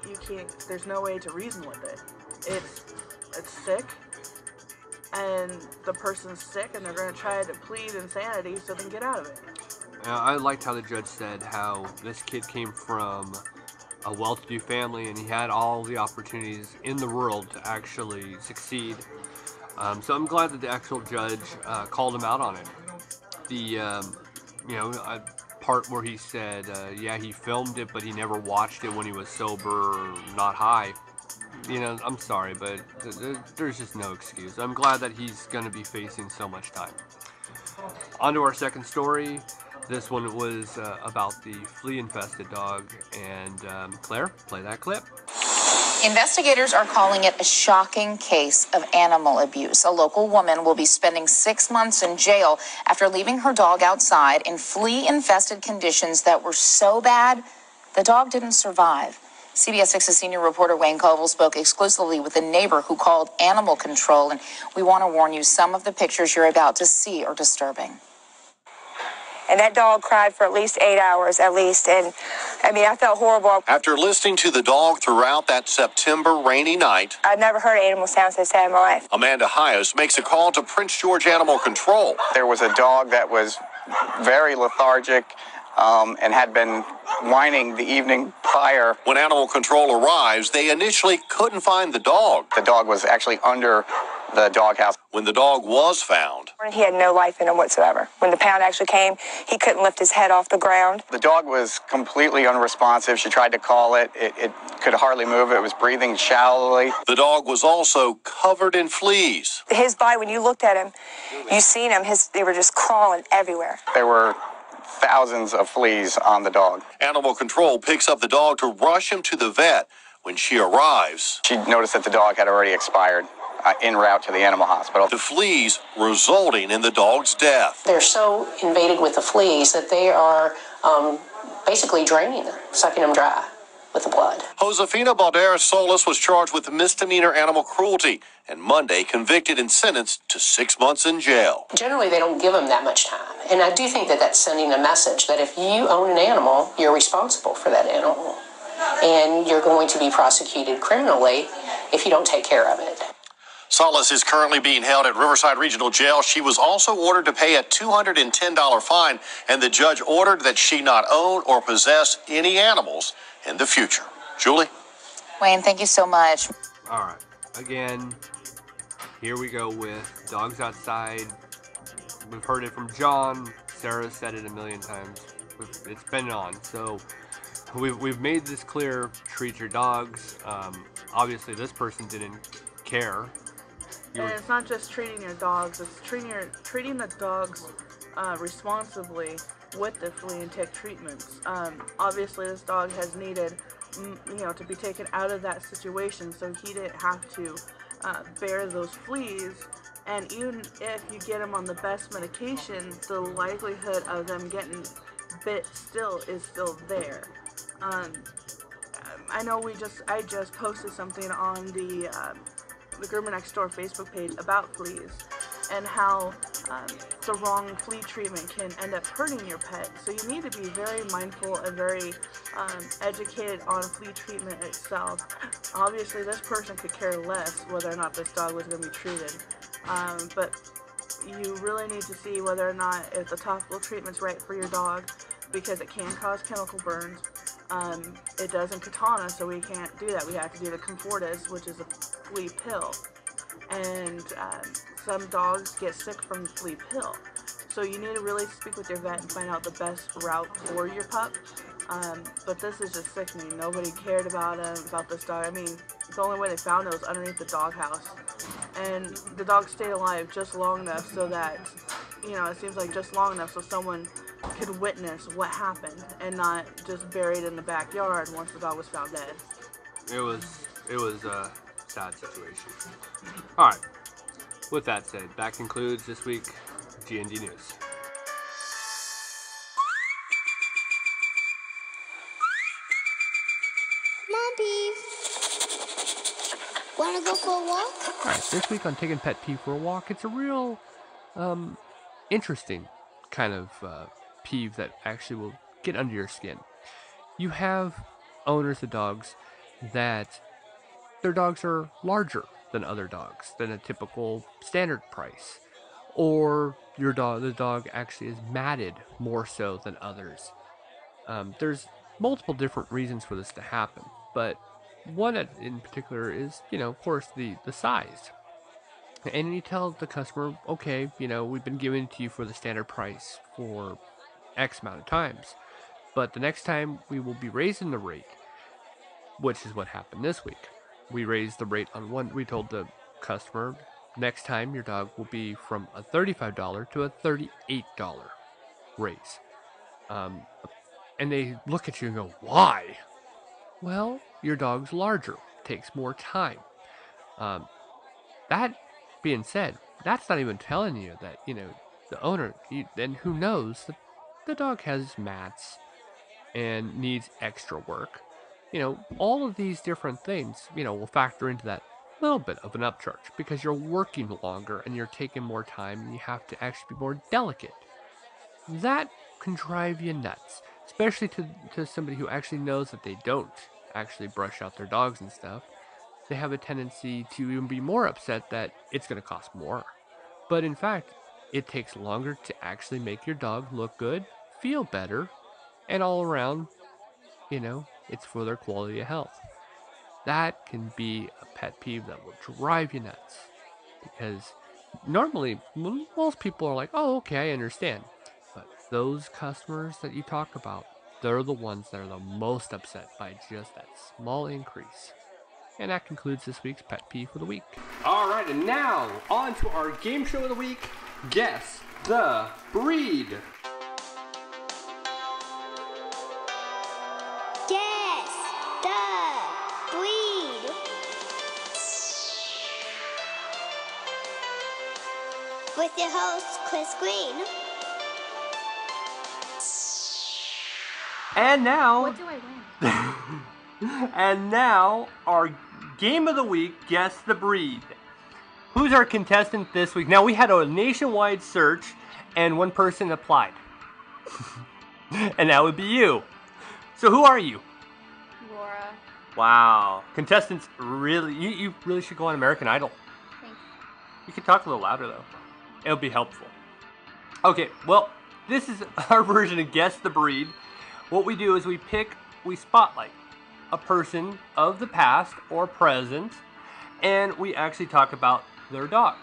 You can't. There's no way to reason with it. It's sick, and the person's sick, and they're going to try to plead insanity so they can get out of it. I liked how the judge said how this kid came from a well-to-do family and he had all the opportunities in the world to actually succeed. So I'm glad that the actual judge called him out on it. The part where he said, yeah, he filmed it, but he never watched it when he was sober or not high. I'm sorry, but there's just no excuse. I'm glad that he's going to be facing so much time. On to our second story. This one was about the flea-infested dog, and Claire, play that clip. Investigators are calling it a shocking case of animal abuse. A local woman will be spending 6 months in jail after leaving her dog outside in flea-infested conditions that were so bad, the dog didn't survive. CBS 6's senior reporter Wayne Koval spoke exclusively with a neighbor who called animal control, and we want to warn you, some of the pictures you're about to see are disturbing. And that dog cried for at least 8 hours, at least. And, I felt horrible. After listening to the dog throughout that September rainy night, I've never heard an animal sound so sad in my life. Amanda Hyas makes a call to Prince George Animal Control. There was a dog that was very lethargic and had been whining the evening prior. When Animal Control arrives, they initially couldn't find the dog. The dog was actually under the doghouse. When the dog was found, He had no life in him whatsoever. When the pound actually came, he couldn't lift his head off the ground. The dog was completely unresponsive. She tried to call it. It could hardly move. It was breathing shallowly. The dog was also covered in fleas. His body, when you looked at him, you seen him, they were just crawling everywhere. There were thousands of fleas on the dog. Animal Control picks up the dog to rush him to the vet. When she arrives, she noticed that the dog had already expired en route to the animal hospital. The fleas resulting in the dog's death. They're so invaded with the fleas that they are basically draining them, sucking them dry with the blood. Josefina Balderas Solis was charged with misdemeanor animal cruelty and Monday convicted and sentenced to 6 months in jail. Generally, they don't give them that much time. And I do think that that's sending a message that if you own an animal, you're responsible for that animal. And you're going to be prosecuted criminally if you don't take care of it. Solace is currently being held at Riverside Regional Jail. She was also ordered to pay a $210 fine, and the judge ordered that she not own or possess any animals in the future. Julie? Wayne, thank you so much. All right. Again, here we go with dogs outside. We've heard it from John. Sarah said it a million times. It's been on. So we've made this clear. Treat your dogs. Obviously, this person didn't care. And it's not just treating your dogs, it's treating the dogs responsibly with the flea and tick treatments. Obviously, this dog has needed, to be taken out of that situation, so he didn't have to bear those fleas. And even if you get him on the best medication, the likelihood of them getting bit is still there. I know I just posted something on the Groomer Next Door Facebook page about fleas and how the wrong flea treatment can end up hurting your pet. So you need to be very mindful and very educated on flea treatment itself. Obviously, this person could care less whether or not this dog was going to be treated, but you really need to see whether or not if the topical treatment's right for your dog, because it can cause chemical burns. It does in Katana, so we can't do that. We have to do the Comfortis, which is a flea pill. And some dogs get sick from the flea pill. So you need to really speak with your vet and find out the best route for your pup. But this is just sickening. Nobody cared about this dog. I mean, the only way they found it was underneath the doghouse. And the dog stayed alive just long enough so that, it seems like just long enough so someone could witness what happened and not just buried in the backyard once the dog was found dead. It was a sad situation. All right. With that said, that concludes this week G&D News. Mom Peeve. Wanna go for a walk? All right. This week on Taking Pet Peeve for a Walk, it's a real interesting kind of peeve that actually will get under your skin. You have owners of dogs that their dogs are larger than other dogs, than a typical standard price, or the dog actually is matted more so than others. There's multiple different reasons for this to happen, but one in particular is, of course, the size. And you tell the customer, okay, we've been giving it to you for the standard price for X amount of times, but the next time we will be raising the rate, which is what happened this week. We raised the rate on one. We told the customer, next time your dog will be from a $35 to a $38 raise. And they look at you and go, why? Well, your dog's larger, takes more time. That being said, that's not even telling you that, the owner, then who knows, the dog has mats and needs extra work. All of these different things, will factor into that little bit of an upcharge because you're working longer and you're taking more time and you have to actually be more delicate. That can drive you nuts, especially to somebody who actually knows that they don't actually brush out their dogs and stuff. They have a tendency to even be more upset that it's going to cost more. But in fact, it takes longer to actually make your dog look good, feel better, and all around, it's for their quality of health. That can be a pet peeve that will drive you nuts. Because normally, most people are like, oh, okay, I understand. But those customers that you talk about, they're the ones that are the most upset by just that small increase. And that concludes this week's Pet Peeve for the week. All right, and now on to our game show of the week. Guess the breed. Guess the breed. With your host, Chris Green. And now... What do I win? And now, our game of the week, Guess the Breed. Who's our contestant this week? Now, we had a nationwide search, and one person applied. And that would be you. So who are you? Laura. Wow. Contestants, really, you really should go on American Idol. Thanks. You can talk a little louder though. It'll be helpful. Okay, well, this is our version of Guess the Breed. What we do is we spotlight a person of the past or present, and we actually talk about their dog.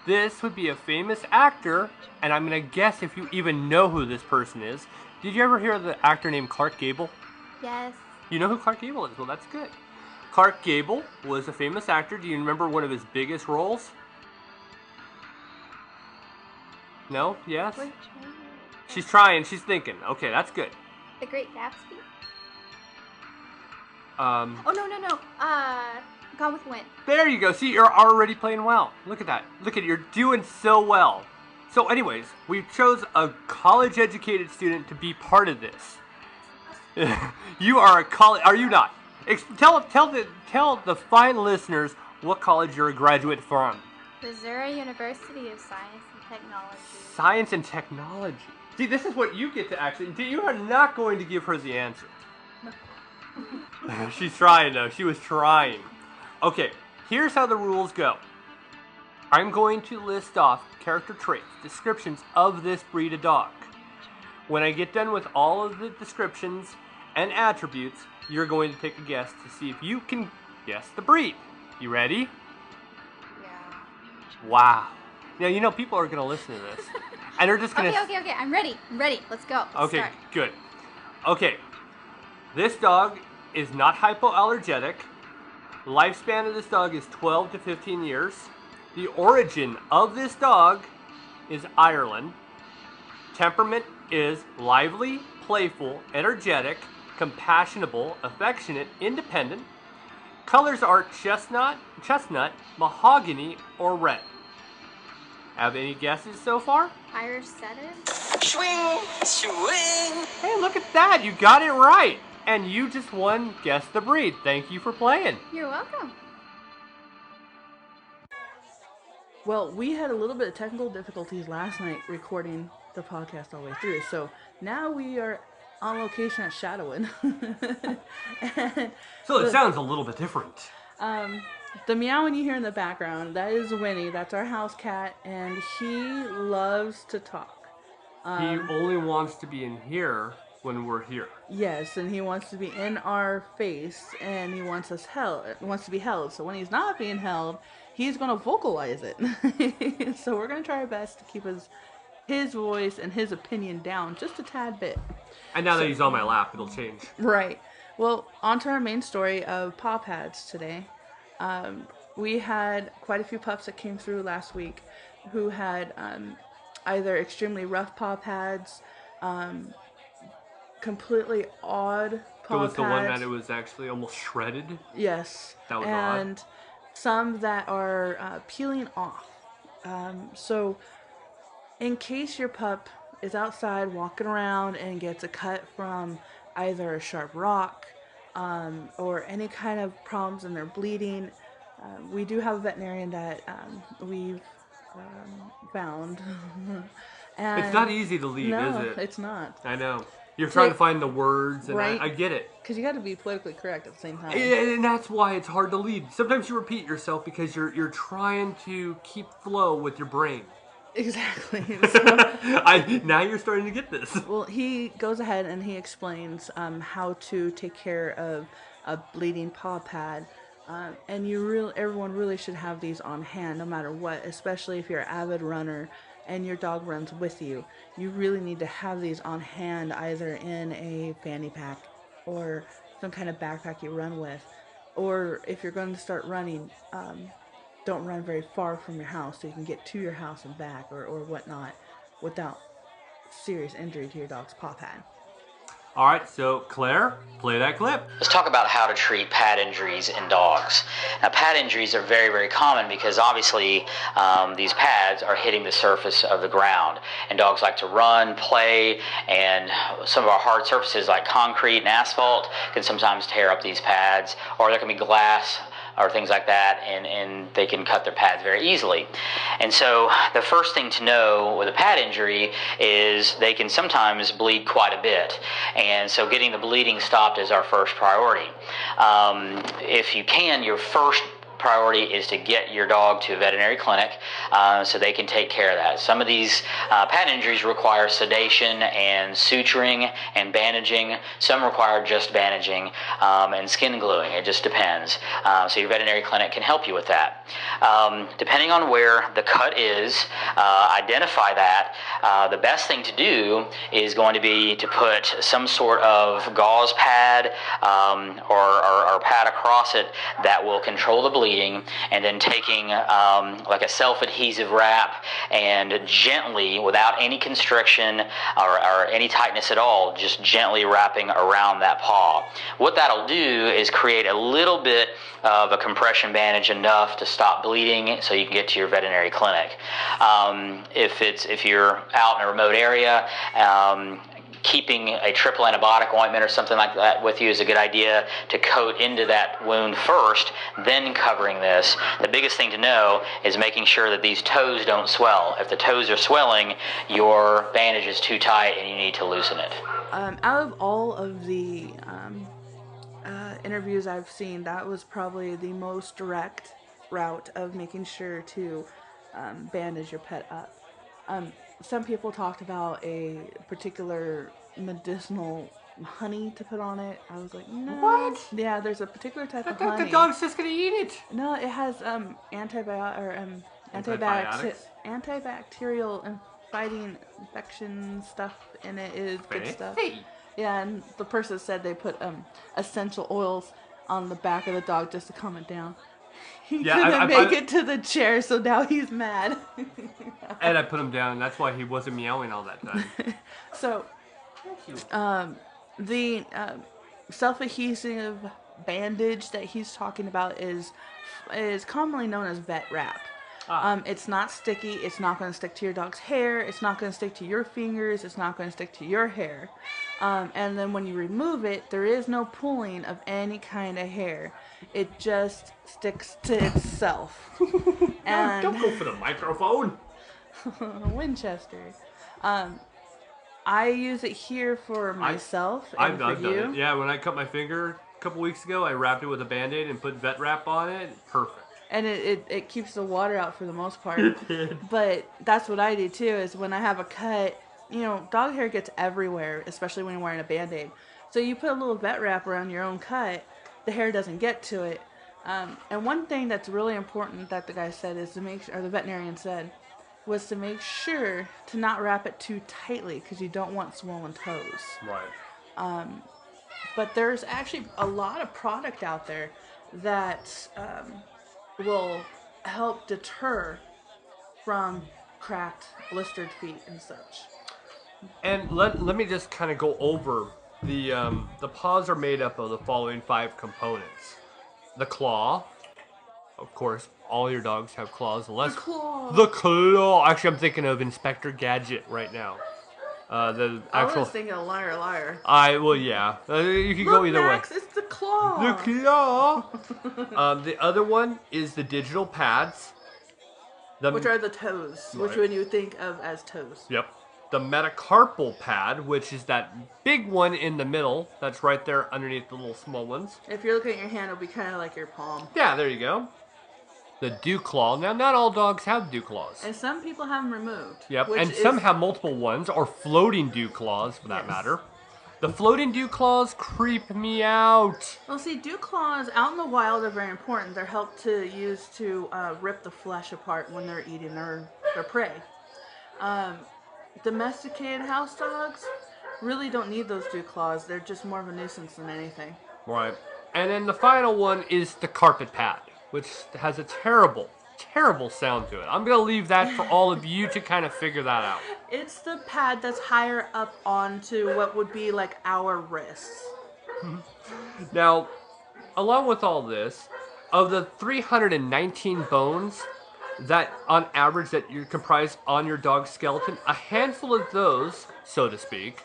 This would be a famous actor, and I'm going to guess if you even know who this person is. Did you ever hear of the actor named Clark Gable? Yes. You know who Clark Gable is? Well, that's good. Clark Gable was a famous actor. Do you remember one of his biggest roles? No? Yes? She's trying. She's thinking. Okay, that's good. The Great Gatsby? Oh, no. Gone with the Wind. There you go. See, you're already playing well. Look at that. Look at it. You're doing so well. So anyways, we chose a college-educated student to be part of this. You are a college... Are you not? Tell the fine listeners what college you're a graduate from. Missouri University of Science and Technology. Science and technology. See, this is what you get to actually... You are not going to give her the answer. She's trying, though. She was trying. Okay, here's how the rules go. I'm going to list off character traits, descriptions of this breed of dog. When I get done with all of the descriptions and attributes, you're going to take a guess to see if you can guess the breed. You ready? Yeah. Wow. Now, you know people are going to listen to this. And they're just going to... Okay. I'm ready. Let's go. Let's start. Good. Okay. This dog is not hypoallergenic. Lifespan of this dog is 12 to 15 years. The origin of this dog is Ireland. Temperament is lively, playful, energetic, compassionable, affectionate, independent. Colors are chestnut, mahogany, or red. Have any guesses so far? Irish Setter. Swing. Hey, look at that. You got it right. And you just won Guess the Breed. Thank you for playing. You're welcome. Well, we had a little bit of technical difficulties last night recording the podcast all the way through. So now we are on location at Shadowin. So it sounds a little bit different. The meowing you hear in the background, that is Winnie. That's our house cat, and he loves to talk. He only wants to be in here when we're here. Yes, and he wants to be in our face, and he wants to be held. So when he's not being held, he's going to vocalize it. So we're going to try our best to keep his voice and his opinion down just a tad bit. And now that he's on my lap, it'll change. Right. Well, on to our main story of PAW PADS today. We had quite a few pups that came through last week who had either extremely rough PAW PADs, completely odd paw pads. It was the one that it was actually almost shredded? Yes. That was and odd. Some that are peeling off. So in case your pup is outside walking around and gets a cut from either a sharp rock or any kind of problems and they're bleeding, we do have a veterinarian that we've found. And it's not easy to leave, no, is it? It's not. I know. You're trying to find the words, and right? I get it. Because you got to be politically correct at the same time. And that's why it's hard to lead. Sometimes you repeat yourself because you're trying to keep flow with your brain. Exactly. Now you're starting to get this. Well, he goes ahead and he explains how to take care of a bleeding paw pad. And everyone really should have these on hand no matter what, especially if you're an avid runner and your dog runs with you. You really need to have these on hand, either in a fanny pack or some kind of backpack you run with. Or if you're going to start running, don't run very far from your house so you can get to your house and back or whatnot without serious injury to your dog's paw pad. All right, so Claire, play that clip. Let's talk about how to treat pad injuries in dogs. Now, pad injuries are very, very common because obviously these pads are hitting the surface of the ground. And dogs like to run, play, and some of our hard surfaces like concrete and asphalt can sometimes tear up these pads, or there can be glass or things like that, and they can cut their pads very easily. And so the first thing to know with a pad injury is they can sometimes bleed quite a bit. And so getting the bleeding stopped is our first priority. If you can, your first priority is to get your dog to a veterinary clinic so they can take care of that. Some of these pad injuries require sedation and suturing and bandaging. Some require just bandaging and skin gluing. It just depends. So your veterinary clinic can help you with that. Depending on where the cut is, identify that. The best thing to do is going to be to put some sort of gauze pad or pad across it that will control the bleeding, and then taking like a self-adhesive wrap and gently, without any constriction or any tightness at all, just gently wrapping around that paw. What that'll do is create a little bit of a compression bandage, enough to stop bleeding so you can get to your veterinary clinic. If you're out in a remote area, keeping a triple antibiotic ointment or something like that with you is a good idea to coat into that wound first, then covering this. The biggest thing to know is making sure that these toes don't swell. If the toes are swelling, your bandage is too tight and you need to loosen it. Out of all of the interviews I've seen, that was probably the most direct route of making sure to bandage your pet up. Some people talked about a particular medicinal honey to put on it. I was like, no. What? Yeah, there's a particular type of thought honey. the dog's just gonna eat it. No, it has antibacterial fighting infection stuff in it. Is good stuff. Yeah, and the person said they put essential oils on the back of the dog just to calm it down. He couldn't make it to the chair, so now he's mad. And I put him down. That's why he wasn't meowing all that time. So, the self-adhesive bandage that he's talking about is commonly known as vet wrap. It's not sticky. It's not going to stick to your dog's hair. It's not going to stick to your fingers. It's not going to stick to your hair. And then when you remove it, there is no pulling of any kind of hair. It just sticks to itself. And don't go for the microphone. Winchester. I use it here for myself and for I've you. done it. Yeah, when I cut my finger a couple weeks ago, I wrapped it with a Band-Aid and put vet wrap on it. Perfect. And it keeps the water out for the most part. But that's what I do too, is when I have a cut, dog hair gets everywhere, especially when you're wearing a Band-Aid. So you put a little vet wrap around your own cut, the hair doesn't get to it. And one thing that's really important that the guy said is to make sure, or the veterinarian said, was to make sure to not wrap it too tightly because you don't want swollen toes. Right. But there's actually a lot of product out there that will help deter from cracked, blistered feet and such. And let me just kind of go over the paws are made up of the following 5 components. The claw. Of course, all your dogs have claws. Unless the claw. Actually, I'm thinking of Inspector Gadget right now. The actual. I was thinking of Liar Liar. Yeah. You can go either Max, way. It's the claw. The claw. The other one is the digital pads. Which are the toes. Right. Which one you think of as toes. Yep. The metacarpal pad, which is that big one in the middle. That's right there underneath the little small ones. If you're looking at your hand, it'll be kind of like your palm. Yeah, there you go. The dew claw. Now, not all dogs have dew claws. And some people have them removed. Yep, and some have multiple ones, or floating dew claws, for that matter. The floating dew claws creep me out. Well, see, dew claws out in the wild are very important. They're helped to use to rip the flesh apart when they're eating their prey. Domesticated house dogs really don't need those dew claws. They're just more of a nuisance than anything. Right. And then the final one is the carpet pad, which has a terrible, terrible sound to it. I'm going to leave that for all of you to kind of figure that out. It's the pad that's higher up onto what would be like our wrists. Now, along with all this, of the 319 bones that on average that you comprise on your dog's skeleton, a handful of those, so to speak,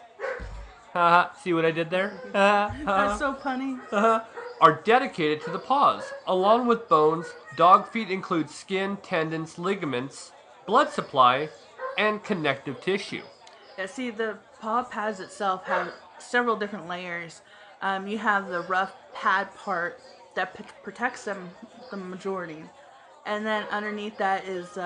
see what I did there? That's so funny. Are dedicated to the paws. Along with bones, dog feet include skin, tendons, ligaments, blood supply, and connective tissue. Yeah, see, the paw pads itself have several different layers. You have the rough pad part that protects them the majority. And then underneath that is,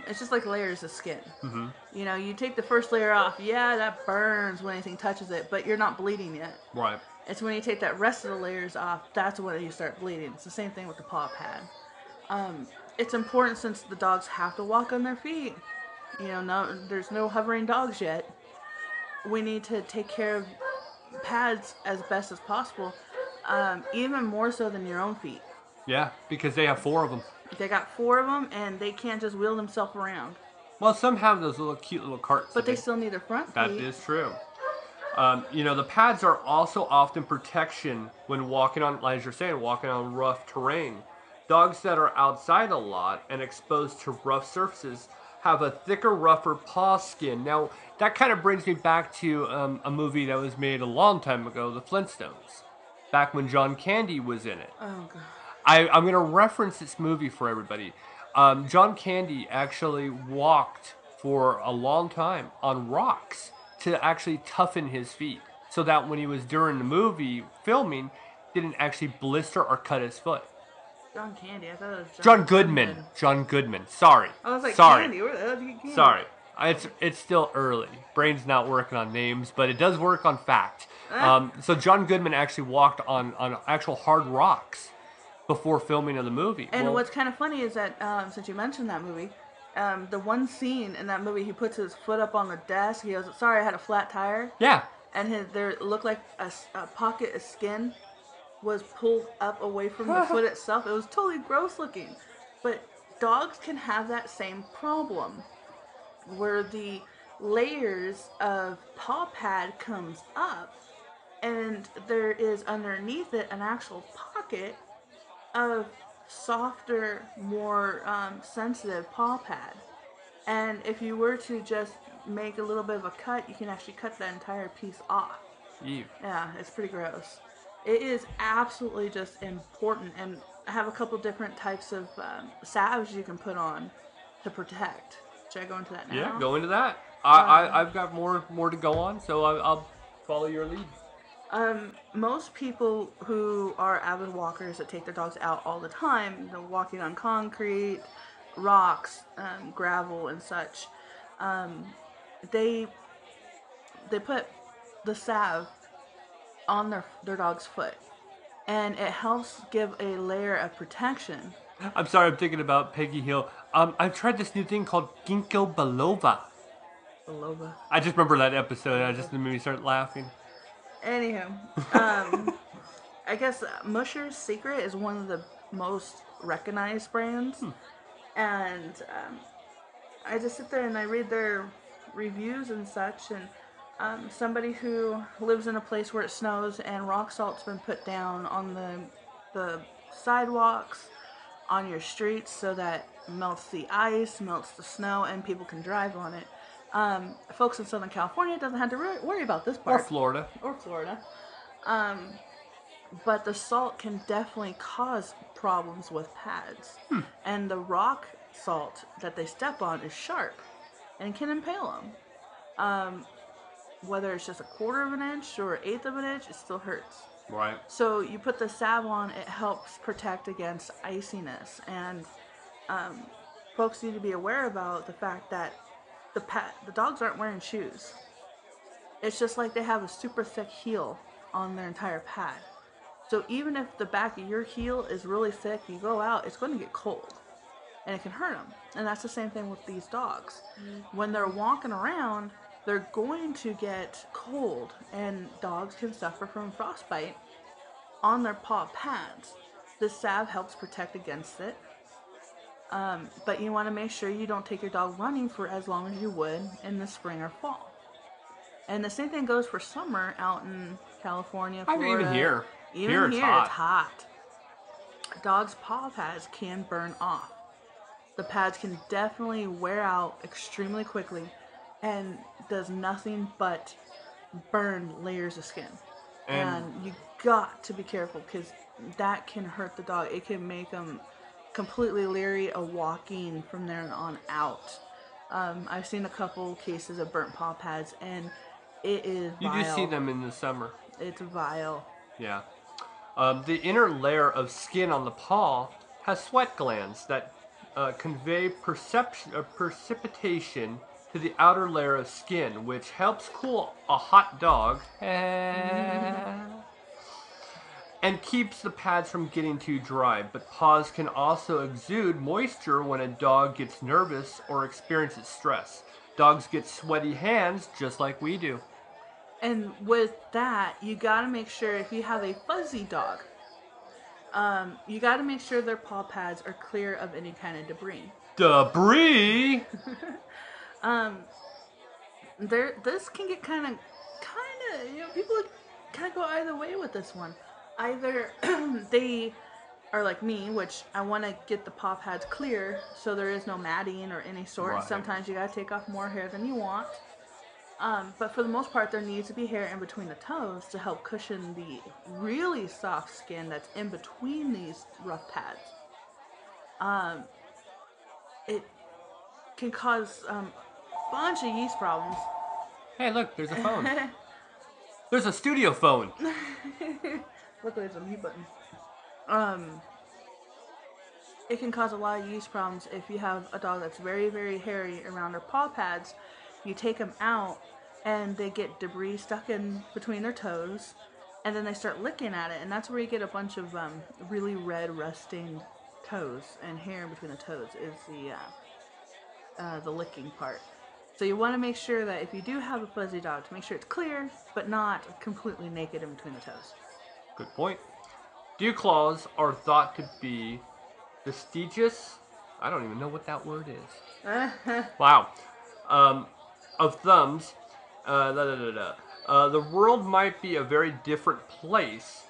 it's just like layers of skin. Mm-hmm. You know, you take the first layer off, yeah, that burns when anything touches it, but you're not bleeding yet. Right. It's when you take that rest of the layers off, that's when you start bleeding. It's the same thing with the paw pad. It's important since the dogs have to walk on their feet. You know, there's no hovering dogs yet. We need to take care of pads as best as possible, even more so than your own feet. Yeah, because they have 4 of them. They got 4 of them, and they can't just wheel themselves around. Well, some have those little cute little carts. But they still need their front feet. That is true. You know, the pads are also often protection when walking on, as you're saying, walking on rough terrain. Dogs that are outside a lot and exposed to rough surfaces have a thicker, rougher paw skin. Now, that kind of brings me back to a movie that was made a long time ago, The Flintstones, back when John Candy was in it. Oh, God. I'm going to reference this movie for everybody. John Candy actually walked for a long time on rocks to actually toughen his feet, so that when he was during the movie filming, didn't actually blister or cut his foot. John Candy, I thought it was John Goodman. John Goodman. Sorry. I was like, sorry. Candy, where the hell did you get Candy? Sorry. It's still early. Brain's not working on names, but it does work on fact. So John Goodman actually walked on actual hard rocks before filming of the movie. And what's kind of funny is that, since you mentioned that movie, the one scene in that movie, he puts his foot up on the desk. He goes, "Sorry, I had a flat tire." Yeah. And there looked like a pocket of skin was pulled up away from the foot itself. It was totally gross looking. But dogs can have that same problem, where the layers of paw pad comes up, and there is underneath it an actual pocket of softer, more sensitive paw pad. And if you were to just make a little bit of a cut, you can actually cut that entire piece off. Ew. Yeah, it's pretty gross. It is absolutely just important, and I have a couple different types of salves you can put on to protect. Should I go into that now? Yeah, go into that. I've got more to go on, so I'll follow your lead. Most people who are avid walkers that take their dogs out all the time, you know, walking on concrete, rocks, gravel, and such, they put the salve on their dog's foot, and it helps give a layer of protection. I'm sorry, I'm thinking about Peggy Hill. I've tried this new thing called ginkgo biloba. Biloba. I just remember that episode, and I just made me start laughing. Anyhow, I guess Musher's Secret is one of the most recognized brands, and I just sit there and I read their reviews and such, and somebody who lives in a place where it snows and rock salt's been put down on the sidewalks, on your streets, so that melts the ice, melts the snow, and people can drive on it. Folks in Southern California doesn't have to worry about this part. Or Florida. But the salt can definitely cause problems with pads. And the rock salt that they step on is sharp and can impale them. Whether it's just a 1/4 of an inch or 1/8 of an inch, it still hurts. Right. So you put the salve on, it helps protect against iciness. And folks need to be aware about the fact that the dogs aren't wearing shoes. It's just like they have a super thick heel on their entire pad. So even if the back of your heel is really thick, you go out, it's going to get cold. And it can hurt them. And that's the same thing with these dogs. When they're walking around, they're going to get cold. And dogs can suffer from frostbite on their paw pads. This salve helps protect against it. But you want to make sure you don't take your dog running for as long as you would in the spring or fall. And the same thing goes for summer out in California, Florida. Even here. Even here, it's hot. Dogs' paw pads can burn off. The pads can definitely wear out extremely quickly and does nothing but burn layers of skin. And you got to be careful, because that can hurt the dog. It can make them completely leery of walking from there on out. I've seen a couple cases of burnt paw pads, and it is vile. You do see them in the summer. It's vile. Yeah. The inner layer of skin on the paw has sweat glands that convey precipitation to the outer layer of skin, which helps cool a hot dog and keeps the pads from getting too dry. But paws can also exude moisture when a dog gets nervous or experiences stress. Dogs get sweaty hands just like we do. And with that, you got to make sure if you have a fuzzy dog, you got to make sure their paw pads are clear of any kind of debris. Debris? This can get kind of, people kind of go either way with this one. Either they are like me, which I want to get the paw pads clear so there is no matting or any sort. Right. Sometimes you got to take off more hair than you want. But for the most part, there needs to be hair in between the toes to help cushion the really soft skin that's in between these rough pads. It can cause a bunch of yeast problems. Hey, look, there's a phone. There's a studio phone. Look, there's a mute button. It can cause a lot of yeast problems if you have a dog that's very, very hairy around their paw pads. You take them out and they get debris stuck in between their toes, and then they start licking at it, and that's where you get a bunch of really red rusting toes and hair in between the toes is the licking part. So you want to make sure that if you do have a fuzzy dog, to make sure it's clear but not completely naked in between the toes. Good point. Dew claws are thought to be vestigious. I don't even know what that word is. Wow. Of thumbs. The world might be a very different place.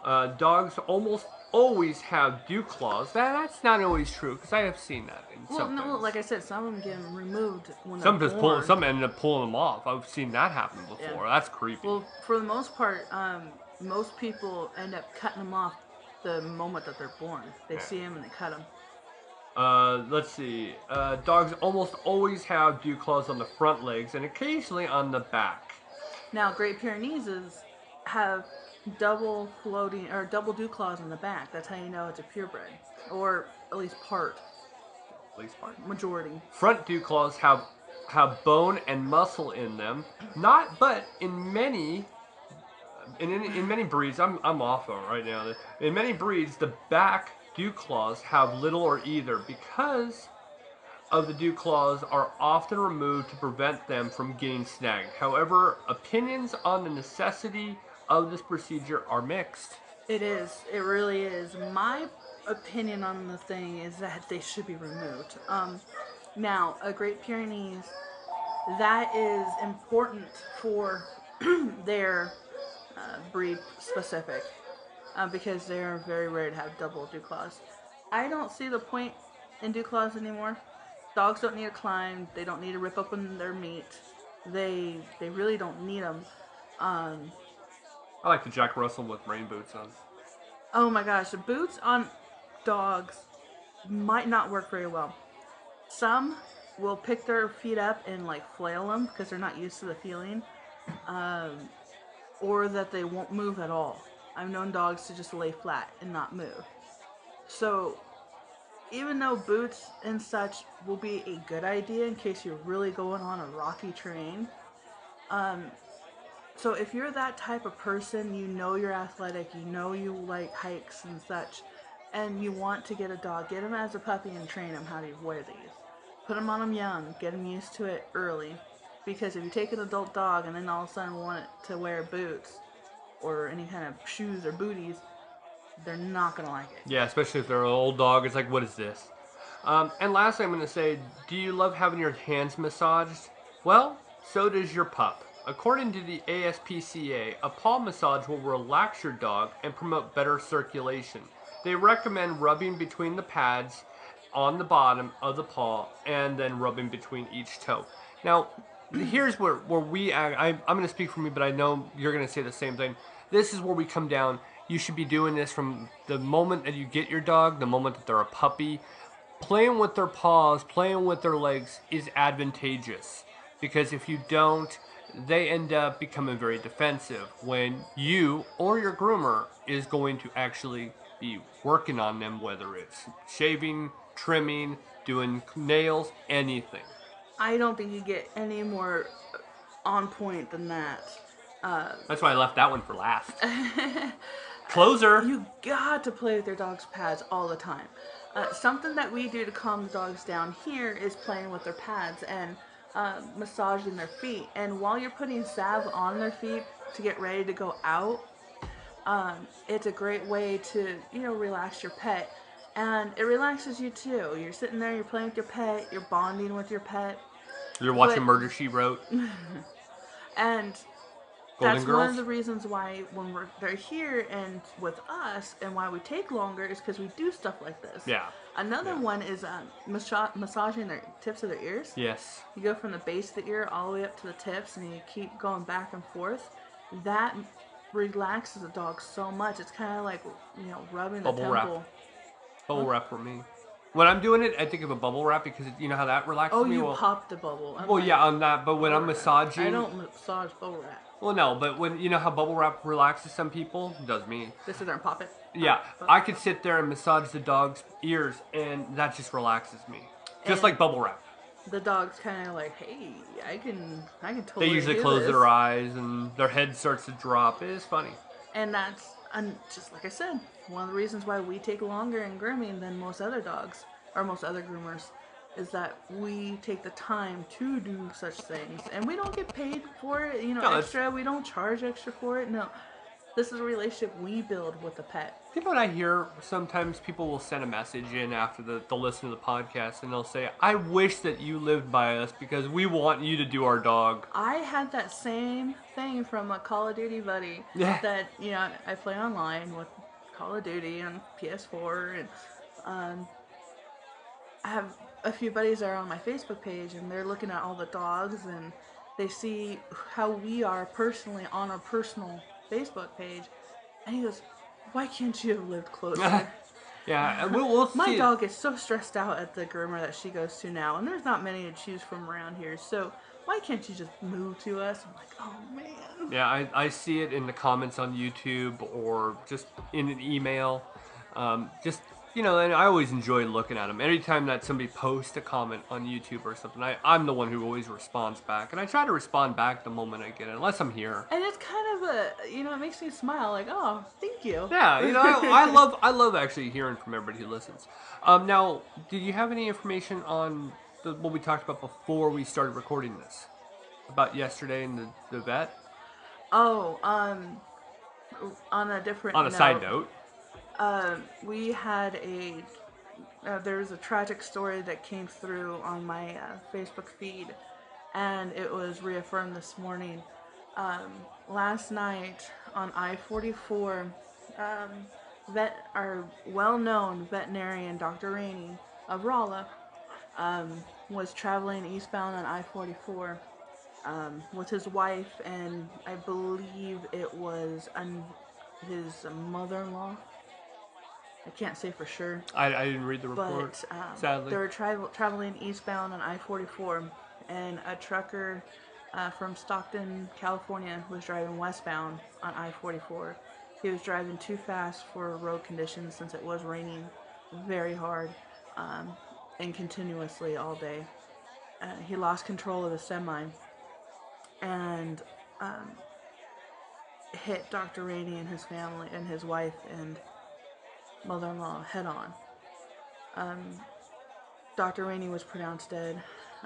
Dogs almost always have dew claws. That's not always true, because I have seen that in some things. Like I said, some of them get removed when Some they're just born. some end up pulling them off. I've seen that happen before. Yeah. That's creepy. Well, for the most part, most people end up cutting them off the moment that they're born. They see them and they cut them. Let's see. Dogs almost always have dew claws on the front legs and occasionally on the back. Now, Great Pyrenees have double dew claws on the back. That's how you know it's a purebred, or at least part. Majority. Front dew claws have bone and muscle in them. But in many breeds, I'm off on right now. In many breeds, the back dew claws have little or either because of the dew claws are often removed to prevent them from getting snagged. However, opinions on the necessity of this procedure are mixed. It is. It really is. My opinion on the thing is that they should be removed. Now, a Great Pyrenees, that is important for their breed specific because they're very rare to have double dew claws. I don't see the point in dew claws anymore. Dogs don't need to climb. They don't need to rip open their meat. They really don't need them. I like the Jack Russell with rain boots on. Oh my gosh, the boots on dogs might not work very well. Some will pick their feet up and like flail them because they're not used to the feeling, or that they won't move at all. I've known dogs to just lay flat and not move. So even though boots and such will be a good idea in case you're really going on a rocky terrain, so if you're that type of person, you know you're athletic, you know you like hikes and such, and you want to get a dog, get him as a puppy and train him how to wear these. Put him on them young, get him used to it early, because if you take an adult dog and then all of a sudden want it to wear boots or any kind of shoes or booties, they're not going to like it. Yeah, especially if they're an old dog. It's like, what is this? And lastly, I'm going to say, do you love having your hands massaged? Well, so does your pup. According to the ASPCA, a paw massage will relax your dog and promote better circulation. They recommend rubbing between the pads on the bottom of the paw and then rubbing between each toe. Now, here's where I'm going to speak for me, but I know you're going to say the same thing. This is where we come down. You should be doing this from the moment that you get your dog, the moment that they're a puppy. Playing with their paws, playing with their legs is advantageous. Because if you don't, they end up becoming very defensive when you or your groomer is going to actually be working on them, whether it's shaving, trimming, doing nails, anything. I don't think you get any more on point than that. That's why I left that one for last. Closer. You got to play with your dog's pads all the time. Something that we do to calm the dogs down here is playing with their pads and massaging their feet. And while you're putting salve on their feet to get ready to go out, it's a great way to, relax your pet. And it relaxes you too. You're sitting there, you're playing with your pet, you're bonding with your pet. You're watching Murder, She Wrote. And Golden that's Girls? one of the reasons why when they're here and with us and why we take longer is because we do stuff like this. Yeah. Another one is massaging their tips of their ears. Yes. You go from the base of the ear all the way up to the tips and you keep going back and forth. That relaxes the dog so much. It's kind of like, rubbing the temple. Wrap. Bubble wrap for me. When I'm doing it, I think of a bubble wrap because you know how that relaxes me? Oh, you pop the bubble. Yeah, on that. But when I'm massaging... I don't massage bubble wrap. Well, no, but when you know how bubble wrap relaxes some people? It does me. Just sit there and pop it? Yeah. I could sit there and massage the dog's ears, and that just relaxes me. Just like bubble wrap. The dog's kind of like, hey, I can totally They usually close their eyes, and their head starts to drop. It is funny. And that's, just like I said, one of the reasons why we take longer in grooming than most other dogs, or most other groomers, is that we take the time to do such things. And we don't get paid for it, extra. We don't charge extra for it. No. This is a relationship we build with the pet. You know what I hear? Sometimes people will send a message in after they'll listen to the podcast, and they'll say, I wish that you lived by us because we want you to do our dog. I had that same thing from a Call of Duty buddy that, I play online with Call of Duty on PS4, and I have a few buddies that are on my Facebook page, and they're looking at all the dogs, and they see how we are personally on our personal Facebook page, and he goes, why can't you have lived closer? Yeah, we'll see. My dog is so stressed out at the groomer that she goes to now, and there's not many to choose from around here, so why can't you just move to us? I'm like, oh man. Yeah, I see it in the comments on YouTube or just in an email. And I always enjoy looking at them. Anytime that somebody posts a comment on YouTube or something, I'm the one who always responds back. And I try to respond back the moment I get it, unless I'm here. And it's kind of it makes me smile, like, oh, thank you. Yeah, I love actually hearing from everybody who listens. Now, did you have any information on what we talked about before we started recording this? About yesterday and the vet? Oh, on a different On a side note. We had there was a tragic story that came through on my Facebook feed, and it was reaffirmed this morning. Last night on I-44, our well-known veterinarian, Dr. Rainey of Rolla, was traveling eastbound on I-44 with his wife, and I believe it was his mother-in-law. I can't say for sure. I didn't read the report, sadly. They were traveling eastbound on I-44, and a trucker from Stockton, California, was driving westbound on I-44. He was driving too fast for road conditions since it was raining very hard and continuously all day. He lost control of the semi and hit Dr. Rainey and his family and his wife and mother-in-law head on. Dr. Rainey was pronounced dead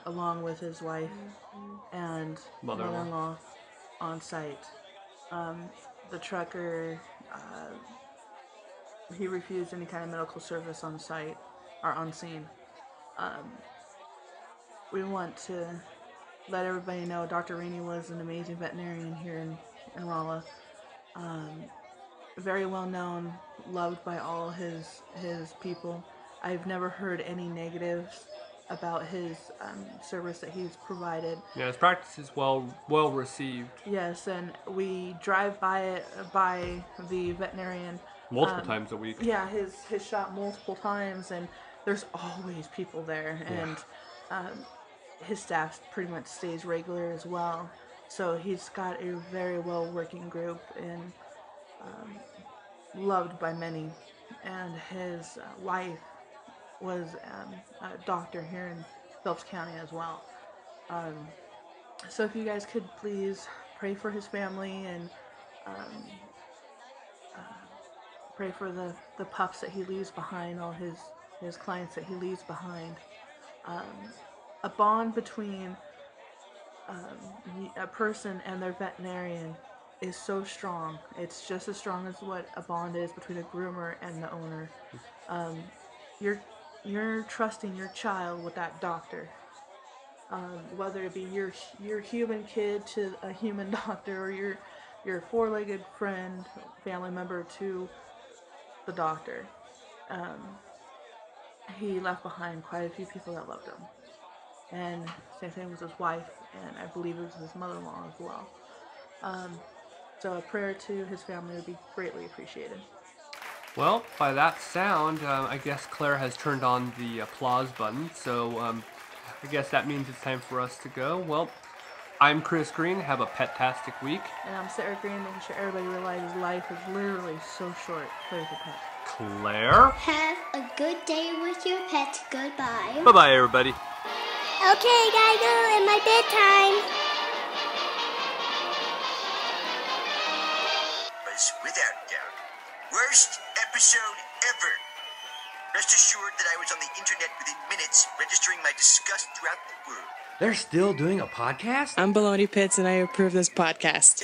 along with his wife and mother-in-law on site. The trucker, he refused any kind of medical service on site or on scene. We want to let everybody know Dr. Rainey was an amazing veterinarian here in Rolla. Very well known, loved by all his people. I've never heard any negatives about his service that he's provided. Yeah, his practice is well received. Yes, and we drive by the veterinarian multiple times a week. Yeah, his shop multiple times, and there's always people there, and his staff pretty much stays regular as well. So he's got a very well working group and loved by many. And his wife was a doctor here in Phelps County as well. So if you guys could please pray for his family and pray for the pups that he leaves behind, all his clients that he leaves behind. A bond between a person and their veterinarian is so strong. It's just as strong as what a bond is between a groomer and the owner. You're trusting your child with that doctor. Whether it be your human kid to a human doctor, or your four-legged friend, family member to the doctor. He left behind quite a few people that loved him. And same thing with his wife, and I believe it was his mother-in-law as well. So a prayer to his family would be greatly appreciated. Well, by that sound, I guess Claire has turned on the applause button, so I guess that means it's time for us to go. Well, I'm Chris Green. Have a pet-tastic week. And I'm Sarah Green, making sure everybody realizes life is literally so short. Play with your pet. Claire? Have a good day with your pet. Goodbye. Bye-bye, everybody. Okay, gotta go in my bedtime. Was without doubt worst episode ever. Rest assured that I was on the internet within minutes, registering my disgust throughout the world. They're still doing a podcast? I'm Baloney Pits, and I approve this podcast.